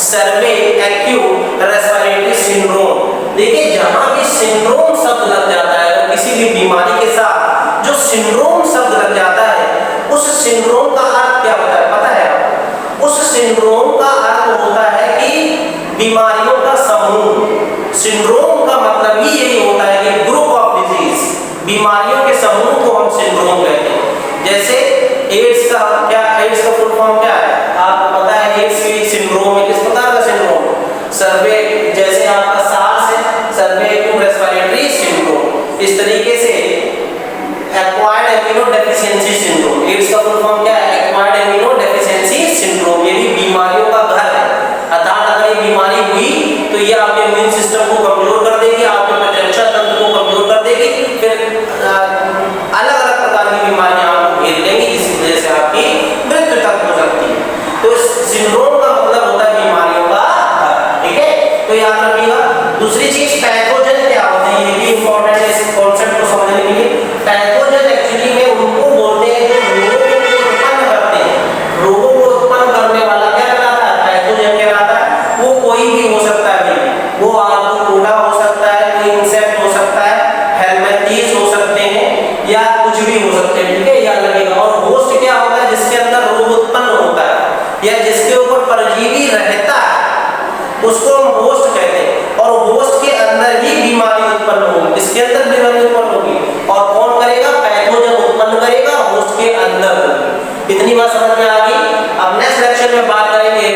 C: सर्वे एक्यूट रेस्पिरेटरी सिंड्रोम। देखिए जहां भी सिंड्रोम शब्द लग जाता है, तो किसी भी बीमारी के साथ जो सिंड्रोम शब्द लग जाता है, उस सिंड्रोम का अर्थ क्या होता है पता है आपको? उस सिंड्रोम का अर्थ होता है कि बीमारियों का समूह। सिंड्रोम का मतलब ही यही होता है कि ग्रुप ऑफ डिजीज, बीमारियों के समूह को हम सिंड्रोम कहते हैं। जैसे एड्स का क्या, एड्स का फुल फॉर्म क्या है आपको पता है? एड्स भी सिंड्रोम है, किस प्रकार का सिंड्रोम? सर्वे, जैसे आपका सार्स है, सर्वे एक्यूट रेस्पिरेटरी सिंड्रोम। इस तरीके से acquired amino deficiency syndrome, AIDS का फुल फॉर्म क्या है? Acquired amino deficiency syndrome. ये भी बीमारियों का घर है। अर्थात अगर ये बीमारी हुई तो ये आपके इम्यून सिस्टम को कमजोर कर देगी, आपके प्रतिरक्षा तंत्र को कमजोर कर देगी, फिर अलग अलग प्रकार की बीमारियां आपको घेर लेंगी, जिसकी वजह से आपकी मृत्यु तक हो सकती है। तो इस सिंड्रोम का मतलब होता है बीमारियों का घर, ठीक है। तो याद रखिएगा। दूसरी चीज पैथोजन क्या होते हैं, ये भी इंपॉर्टेंट है इस कॉन्सेप्ट को समझने के लिए। पैथोजन एक्चुअली में उनको बोलते हैं जो रोगों को उत्पन्न करते हैं। रोगों को उत्पन्न करने वाला क्या कहलाता है? पैथोजन कहलाता है। वो कोई भी हो सकता है भाई, वो आर्थ्रोपोडा हो सकता है, कोई इंसेक्ट हो सकता है, हेलमिंथीज हो सकते हैं, या कुछ भी हो सकते हैं, ठीक है, याद रखिएगा। और होस्ट क्या होता है? जिसके अंदर रोग उत्पन्न होता है या जिसके ऊपर परजीवी रहता है, उसको हम होस्ट कहते हैं। और होस्ट के अंदर ही बीमारी उत्पन्न होगी, इसके अंदर बीमारी उत्पन्न होगी। और कौन करेगा? पैथोजन उत्पन्न करेगा, होस्ट के अंदर। इतनी बात समझ में आ गई। अब नेक्स्ट लेक्चर में बात करेंगे